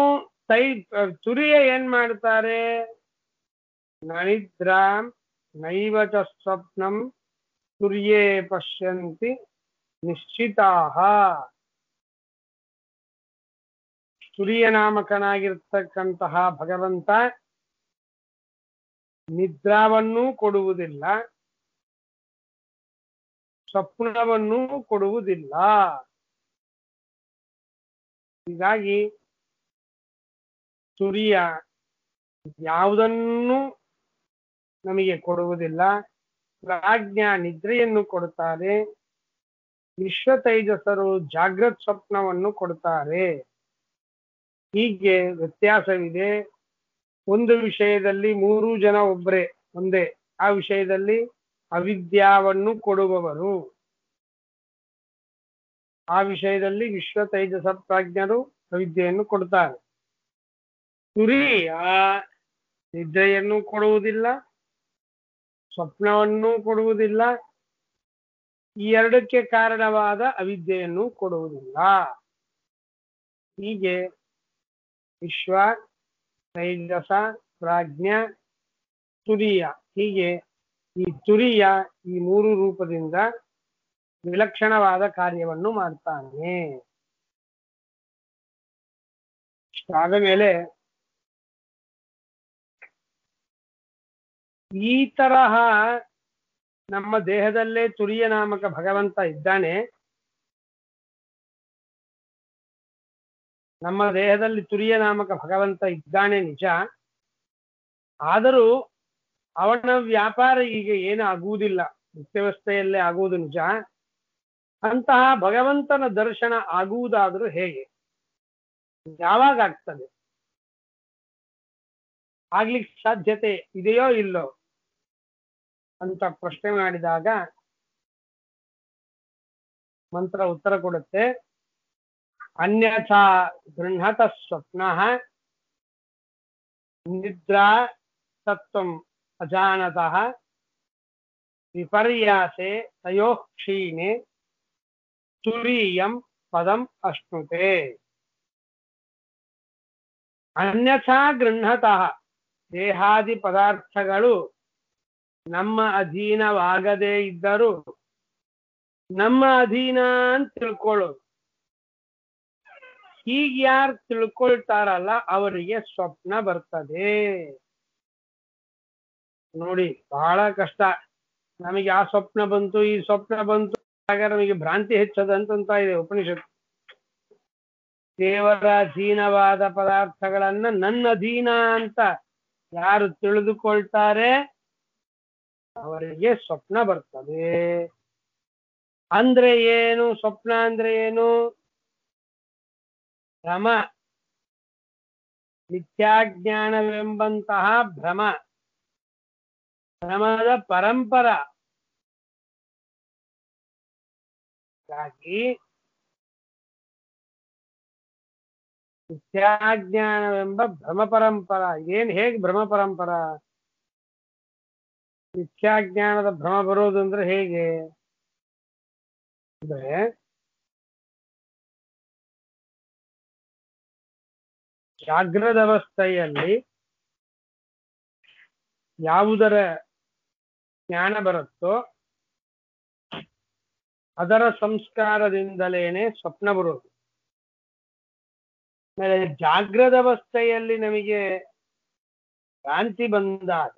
ತುರಿಯ ಏನ್ ಮಾಡ್ತಾರೆ? ನನಿದ್ರಾಂ ನೈವ ಚ ಸ್ವಪ್ನಂ ತುರ್ಯೇ ಪಶ್ಯಂತಿ ನಿಶ್ಚಿತಾಹ. ತುರಿಯ ನಾಮಕನಾಗಿರ್ತಕ್ಕಂತಹ ಭಗವಂತ ನಿದ್ರಾವನ್ನೂ ಕೊಡುವುದಿಲ್ಲ, ಸ್ವಪ್ನವನ್ನೂ ಕೊಡುವುದಿಲ್ಲ. ಹೀಗಾಗಿ ತುರಿಯ ಯಾವುದನ್ನು ನಮಗೆ ಕೊಡುವುದಿಲ್ಲ. ಪ್ರಾಜ್ಞಾ ನಿದ್ರೆಯನ್ನು ಕೊಡುತ್ತಾರೆ, ವಿಶ್ವ ತೈಜಸರು ಜಾಗೃತ್ ಸ್ವಪ್ನವನ್ನು ಕೊಡುತ್ತಾರೆ. ಹೀಗೆ ವ್ಯತ್ಯಾಸವಿದೆ. ಒಂದು ವಿಷಯದಲ್ಲಿ ಮೂರು ಜನ ಒಬ್ಬರೇ ಒಂದೇ, ಆ ವಿಷಯದಲ್ಲಿ ಅವಿದ್ಯಾವನ್ನು ಕೊಡುವವರು, ಆ ವಿಷಯದಲ್ಲಿ ವಿಶ್ವ ತೈಜಸ ಪ್ರಾಜ್ಞರು ಅವಿದ್ಯೆಯನ್ನು ಕೊಡುತ್ತಾರೆ. ತುರಿಯ ನಿದ್ರೆಯನ್ನು ಕೊಡುವುದಿಲ್ಲ, ಸ್ವಪ್ನವನ್ನು ಕೊಡುವುದಿಲ್ಲ, ಈ ಎರಡಕ್ಕೆ ಕಾರಣವಾದ ಅವಿದ್ಯೆಯನ್ನು ಕೊಡುವುದಿಲ್ಲ. ಹೀಗೆ ವಿಶ್ವ ತೈಜಸ ಪ್ರಾಜ್ಞ ತುರಿಯ, ಹೀಗೆ ಈ ತುರಿಯ ಈ ಮೂರು ರೂಪದಿಂದ ವಿಲಕ್ಷಣವಾದ ಕಾರ್ಯವನ್ನು ಮಾಡ್ತಾನೆ. ಆದ ಮೇಲೆ ಈ ತರಹ ನಮ್ಮ ದೇಹದಲ್ಲೇ ತುರಿಯ ನಾಮಕ ಭಗವಂತ ಇದ್ದಾನೆ. ನಮ್ಮ ದೇಹದಲ್ಲಿ ತುರಿಯ ನಾಮಕ ಭಗವಂತ ಇದ್ದಾನೆ ನಿಜ. ಆದರೂ ಅವನ ವ್ಯಾಪಾರ ಈಗ ಏನು ಆಗುವುದಿಲ್ಲ, ನಿತ್ಯವಸ್ಥೆಯಲ್ಲೇ ಆಗುವುದು ನಿಜ. ಅಂತಹ ಭಗವಂತನ ದರ್ಶನ ಆಗುವುದಾದರೂ ಹೇಗೆ? ಯಾವಾಗ ಆಗ್ತದೆ? ಆಗ್ಲಿಕ್ಕೆ ಸಾಧ್ಯತೆ ಇದೆಯೋ ಇಲ್ಲೋ ಅಂತ ಪ್ರಶ್ನೆ ಮಾಡಿದಾಗ ಮಂತ್ರ ಉತ್ತರ ಕೊಡುತ್ತೆ. ಅನ್ಯಥಾ ಗೃಹತ ಸ್ವಪ್ನಃ ನಿದ್ರಾ ತತ್ವಂ ಅಜಾನತಃ ವಿಪರ್ಯಾಸೆ ತಯೋಃ ಕ್ಷೀಣೆ ತುರೀಯಂ ಪದಂ ಅಶ್ನುತೆ. ಅನ್ಯಥಾ ಗೃಹತಃ, ದೇಹಾದಿ ಪದಾರ್ಥಗಳು ನಮ್ಮ ಅಧೀನವಾಗದೇ ಇದ್ದರೂ ನಮ್ಮ ಅಧೀನ ಅಂತ ತಿಳ್ಕೊಳ್ಳೋದು. ಹೀಗೆ ಯಾರು ತಿಳ್ಕೊಳ್ತಾರಲ್ಲ ಅವರಿಗೆ ಸ್ವಪ್ನ ಬರ್ತದೆ. ನೋಡಿ, ಬಹಳ ಕಷ್ಟ. ನಮಗೆ ಆ ಸ್ವಪ್ನ ಬಂತು, ಈ ಸ್ವಪ್ನ ಬಂತು, ಆಗ ನಮಗೆ ಭ್ರಾಂತಿ ಹೆಚ್ಚದಂತ ಇದೆ ಉಪನಿಷತ್ತು. ದೇವರ ಅಧೀನವಾದ ಪದಾರ್ಥಗಳನ್ನ ನನ್ನ ಅಧೀನ ಅಂತ ಯಾರು ತಿಳಿದುಕೊಳ್ತಾರೆ ಅವರಿಗೆ ಸ್ವಪ್ನ ಬರ್ತದೆ. ಅಂದ್ರೆ ಏನು? ಸ್ವಪ್ನ ಅಂದ್ರೆ ಏನು? ಭ್ರಮ, ಮಿಥ್ಯಾಜ್ಞಾನವೆಂಬಂತಹ ಭ್ರಮ, ಭ್ರಮದ ಪರಂಪರ. ಹಾಗಾಗಿ ಮಿಥ್ಯಾಜ್ಞಾನವೆಂಬ ಭ್ರಮ ಪರಂಪರ. ಏನ್ ಹೇಗೆ ಭ್ರಮ ಪರಂಪರ? ಮಿಥ್ಯಾಜ್ಞಾನದ ಭ್ರಮ ಬರೋದು ಅಂದ್ರೆ ಹೇಗೆ ಅಂದ್ರೆ, ಜಾಗೃತ ಅವಸ್ಥೆಯಲ್ಲಿ ಯಾವುದರ ಜ್ಞಾನ ಬರುತ್ತೋ ಅದರ ಸಂಸ್ಕಾರದಿಂದಲೇನೆ ಸ್ವಪ್ನ ಬರೋದು. ಆಮೇಲೆ ಜಾಗ್ರದ ಅವಸ್ಥೆಯಲ್ಲಿ ನಮಗೆ ಭ್ರಾಂತಿ ಬಂದಾಗ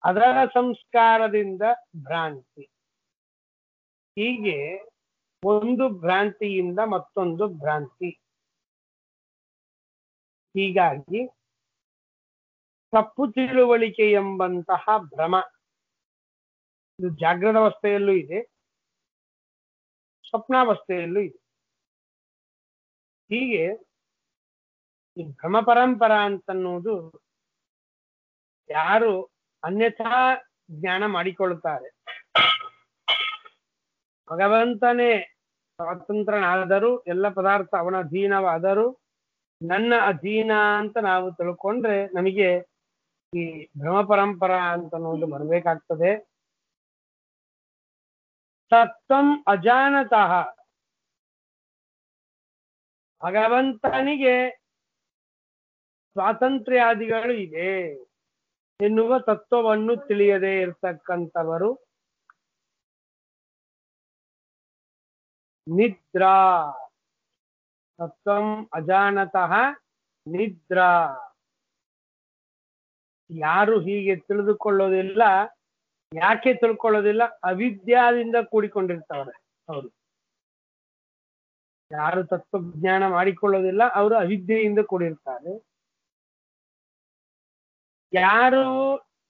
ಅದರ ಸಂಸ್ಕಾರದಿಂದ ಭ್ರಾಂತಿ, ಹೀಗೆ ಒಂದು ಭ್ರಾಂತಿಯಿಂದ ಮತ್ತೊಂದು ಭ್ರಾಂತಿ. ಹೀಗಾಗಿ ತಪ್ಪು ತಿಳುವಳಿಕೆ ಎಂಬಂತಹ ಭ್ರಮ ಇದು ಜಾಗ್ರದ ಅವಸ್ಥೆಯಲ್ಲೂ ಇದೆ, ಸ್ವಪ್ನಾವಸ್ಥೆಯಲ್ಲೂ ಇದೆ. ಹೀಗೆ ಈ ಭ್ರಮ ಪರಂಪರ ಅಂತನ್ನುವುದು ಯಾರು ಅನ್ಯಥಾ ಜ್ಞಾನ ಮಾಡಿಕೊಳ್ಳುತ್ತಾರೆ, ಭಗವಂತನೇ ಸ್ವತಂತ್ರನಾದರೂ ಎಲ್ಲ ಪದಾರ್ಥ ಅವನ ಅಧೀನವಾದರೂ ನನ್ನ ಅಧೀನ ಅಂತ ನಾವು ತಿಳ್ಕೊಂಡ್ರೆ ನಮಗೆ ಈ ಭ್ರಮ ಪರಂಪರ ಅಂತನ್ನುವುದು ಬರಬೇಕಾಗ್ತದೆ. ತತ್ವಂ ಅಜಾನತಃ, ಭಗವಂತನಿಗೆ ಸ್ವಾತಂತ್ರ್ಯಾದಿಗಳು ಇದೆ ಎನ್ನುವ ತತ್ವವನ್ನು ತಿಳಿಯದೇ ಇರತಕ್ಕಂಥವರು ನಿದ್ರಾ. ತತ್ವಂ ಅಜಾನತಃ ನಿದ್ರಾ. ಯಾರು ಹೀಗೆ ತಿಳಿದುಕೊಳ್ಳೋದಿಲ್ಲ, ಯಾಕೆ ತಿಳ್ಕೊಳ್ಳೋದಿಲ್ಲ? ಅವಿದ್ಯಾದಿಂದ ಕೂಡಿಕೊಂಡಿರ್ತಾವ್ರೆ ಅವರು. ಯಾರು ತತ್ವಜ್ಞಾನ ಮಾಡಿಕೊಳ್ಳೋದಿಲ್ಲ ಅವರು ಅವಿದ್ಯೆಯಿಂದ ಕೂಡಿರ್ತಾರೆ. ಯಾರು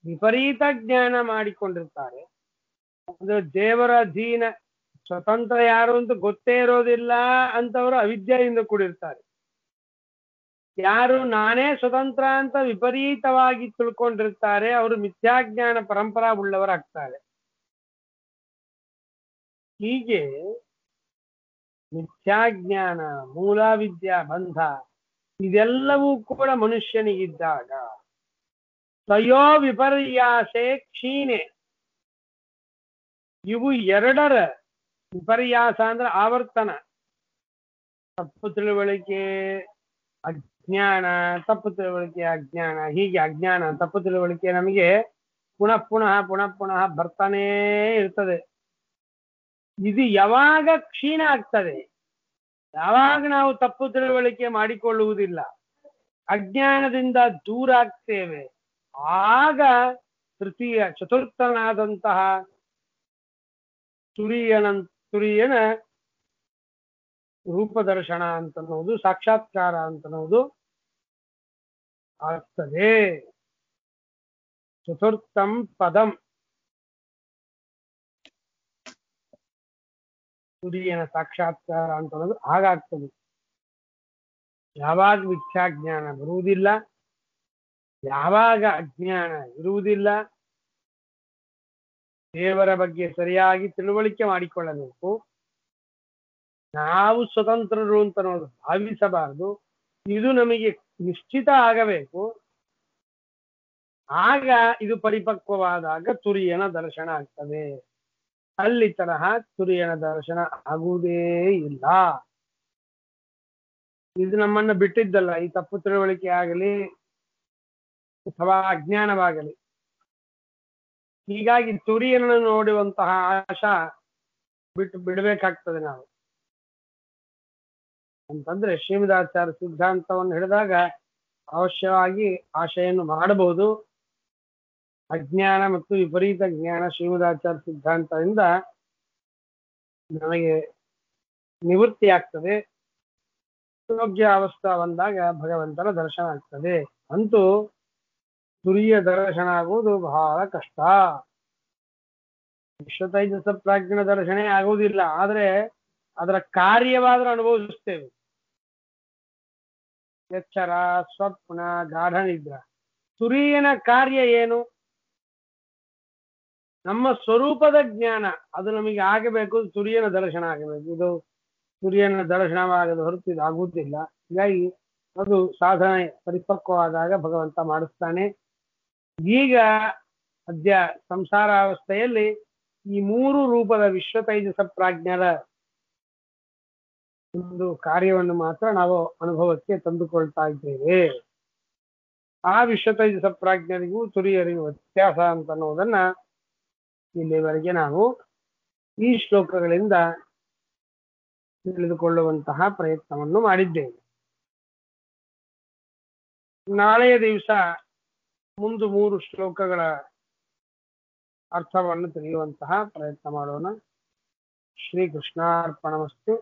ವಿಪರೀತ ಜ್ಞಾನ ಮಾಡಿಕೊಂಡಿರ್ತಾರೆ, ಅಂದ್ರೆ ದೇವರ ಅಧೀನ ಸ್ವತಂತ್ರ ಯಾರು ಅಂತ ಗೊತ್ತೇ ಇರೋದಿಲ್ಲ ಅಂತವರು ಅವಿದ್ಯೆಯಿಂದ ಕೂಡಿರ್ತಾರೆ. ಯಾರು ನಾನೇ ಸ್ವತಂತ್ರ ಅಂತ ವಿಪರೀತವಾಗಿ ತಿಳ್ಕೊಂಡಿರ್ತಾರೆ ಅವರು ಮಿಥ್ಯಾಜ್ಞಾನ ಪರಂಪರಾ ಉಳ್ಳವರಾಗ್ತಾರೆ. ಹೀಗೆ ಮಿಥ್ಯಾಜ್ಞಾನ, ಮೂಲ ವಿದ್ಯಾ ಬಂಧ ಇದೆಲ್ಲವೂ ಕೂಡ ಮನುಷ್ಯನಿಗಿದ್ದಾಗ ತಯೋ ವಿಪರ್ಯಾಸೆ ಕ್ಷೀಣೆ, ಇವು ಎರಡರ ವಿಪರ್ಯಾಸ ಅಂದ್ರೆ ಆವರ್ತನ, ತಪ್ಪು ತಿಳುವಳಿಕೆ ಅಜ್ಞಾನ, ತಪ್ಪು ತಿಳುವಳಿಕೆ ಅಜ್ಞಾನ, ಹೀಗೆ ಅಜ್ಞಾನ ತಪ್ಪು ತಿಳುವಳಿಕೆ ನಮಗೆ ಪುನಃ ಪುನಃ ಪುನಃ ಪುನಃ ಬರ್ತಾನೇ ಇರ್ತದೆ. ಇದು ಯಾವಾಗ ಕ್ಷೀಣ ಆಗ್ತದೆ, ಯಾವಾಗ ನಾವು ತಪ್ಪು ತಿಳುವಳಿಕೆ ಮಾಡಿಕೊಳ್ಳುವುದಿಲ್ಲ, ಅಜ್ಞಾನದಿಂದ ದೂರ ಆಗ್ತೇವೆ, ಆಗ ಚತುರ್ಥನಾದಂತಹ ತುರಿಯನ ರೂಪದರ್ಶನ ಅಂತನ್ನುವುದು, ಸಾಕ್ಷಾತ್ಕಾರ ಅಂತನ್ನುವುದು ಆಗ್ತದೆ. ಚತುರ್ಥಂ ಪದಂ, ತುರಿಯನ ಸಾಕ್ಷಾತ್ಕಾರ ಅಂತನ್ನೋದು ಹಾಗಾಗ್ತದೆ. ಯಾವಾಗ ಮಿಥ್ಯಾಜ್ಞಾನ ಬರುವುದಿಲ್ಲ, ಯಾವಾಗ ಅಜ್ಞಾನ ಇರುವುದಿಲ್ಲ, ದೇವರ ಬಗ್ಗೆ ಸರಿಯಾಗಿ ತಿಳುವಳಿಕೆ ಮಾಡಿಕೊಳ್ಳಬೇಕು. ನಾವು ಸ್ವತಂತ್ರರು ಅಂತ ಅನ್ನೋದು ಭಾವಿಸಬಾರದು, ಇದು ನಮಗೆ ನಿಶ್ಚಿತ ಆಗಬೇಕು. ಆಗ ಇದು ಪರಿಪಕ್ವವಾದಾಗ ತುರಿಯನ ದರ್ಶನ ಆಗ್ತದೆ. ಅಲ್ಲಿ ತರಹ ತುರಿಯನ ದರ್ಶನ ಆಗುವುದೇ ಇಲ್ಲ. ಇದು ನಮ್ಮನ್ನ ಬಿಟ್ಟಿದ್ದಲ್ಲ, ಈ ತಪ್ಪು ತಿಳುವಳಿಕೆ ಆಗಲಿ ಅಥವಾ ಅಜ್ಞಾನವಾಗಲಿ. ಹೀಗಾಗಿ ತುರಿಯನ್ನು ನೋಡುವಂತಹ ಆಶಾ ಬಿಡಬೇಕಾಗ್ತದೆ ನಾವು. ಅಂತಂದ್ರೆ ಶ್ರೀಮದಾಚಾರ್ಯ ಸಿದ್ಧಾಂತವನ್ನು ಹಿಡಿದಾಗ ಅವಶ್ಯವಾಗಿ ಆಶೆಯನ್ನು ಮಾಡಬಹುದು. ಅಜ್ಞಾನ ಮತ್ತು ವಿಪರೀತ ಜ್ಞಾನ ಶ್ರೀಮದಾಚಾರ್ಯ ಸಿದ್ಧಾಂತದಿಂದ ನಮಗೆ ನಿವೃತ್ತಿ ಆಗ್ತದೆ. ಯೋಗ್ಯ ಅವಸ್ಥಾ ಬಂದಾಗ ಭಗವಂತನ ದರ್ಶನ ಆಗ್ತದೆ. ಅಂತೂ ತುರಿಯ ದರ್ಶನ ಆಗುವುದು ಬಹಳ ಕಷ್ಟ. ವಿಶ್ವತೈಜಸ ಪ್ರಾಜ್ಞನ ದರ್ಶನ ಆಗುವುದಿಲ್ಲ, ಆದ್ರೆ ಅದರ ಕಾರ್ಯವಾದ್ರೂ ಅನುಭವಿಸ್ತೇವೆ. ಎಚ್ಚರ, ಸ್ವಪ್ನ, ಗಾಢ ನಿದ್ರ. ತುರಿಯನ ಕಾರ್ಯ ಏನು? ನಮ್ಮ ಸ್ವರೂಪದ ಜ್ಞಾನ ಅದು ನಮಗೆ ಆಗಬೇಕು, ತುರಿಯನ ದರ್ಶನ ಆಗಬೇಕು. ಇದು ತುರಿಯನ ದರ್ಶನವಾಗದ ಹೊರತು ಇದು ಆಗುವುದಿಲ್ಲ. ಹೀಗಾಗಿ ಅದು ಸಾಧನೆ ಪರಿಪಕ್ವವಾದಾಗ ಭಗವಂತ ಮಾಡಿಸ್ತಾನೆ. ಈಗ ಅದ್ಯ ಸಂಸಾರಾವಸ್ಥೆಯಲ್ಲಿ ಈ ಮೂರು ರೂಪದ ವಿಶ್ವತೈಜಸ ಪ್ರಾಜ್ಞರ ಒಂದು ಕಾರ್ಯವನ್ನು ಮಾತ್ರ ನಾವು ಅನುಭವಕ್ಕೆ ತಂದುಕೊಳ್ತಾ ಇದ್ದೇವೆ. ಆ ವಿಶ್ವತೈಜಸ ಪ್ರಾಜ್ಞರಿಗೂ ತುರಿಯರಿಗೂ ವ್ಯತ್ಯಾಸ ಅಂತ ಅನ್ನೋದನ್ನ ಇಲ್ಲಿವರೆಗೆ ನಾವು ಈ ಶ್ಲೋಕಗಳಿಂದ ತಿಳಿದುಕೊಳ್ಳುವಂತಹ ಪ್ರಯತ್ನವನ್ನು ಮಾಡಿದ್ದೇವೆ. ನಾಳೆಯ ದಿವಸ ಮುಂದೆ 3 ಶ್ಲೋಕಗಳ ಅರ್ಥವನ್ನು ತಿಳಿಯುವಂತಹ ಪ್ರಯತ್ನ ಮಾಡೋಣ. ಶ್ರೀ ಕೃಷ್ಣಾರ್ಪಣಮಸ್ತು.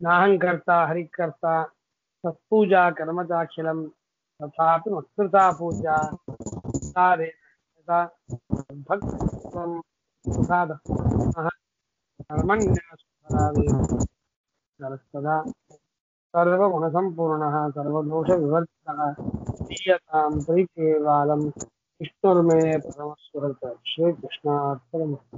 ನಾಹಂಕರ್ತ ಹರಿಕರ್ತ ಸತ್ಪೂಜಾ ಕರ್ಮಚಾಖಿಲಂ ತಥಾಪಿ ಮತ್ಕೃತಾ ಪೂಜಾ ಭಕ್ತಂ ಸರ್ವನ್ಯಾಸಪರಾಧೇ ಸರ್ವಗುಣಸಂಪೂರ್ಣಃ ಸರ್ವದೋಷವಿವರ್ಜಿತಃ ದೀಯತಾಂ ಪರಿಕೇವಾಲಂ ವಿಷ್ಣುರ್ಮೇ ಪರಮಸ್ವರತ. ಶ್ರೀಕೃಷ್ಣಾರ್ಪಣಮಸ್ತು.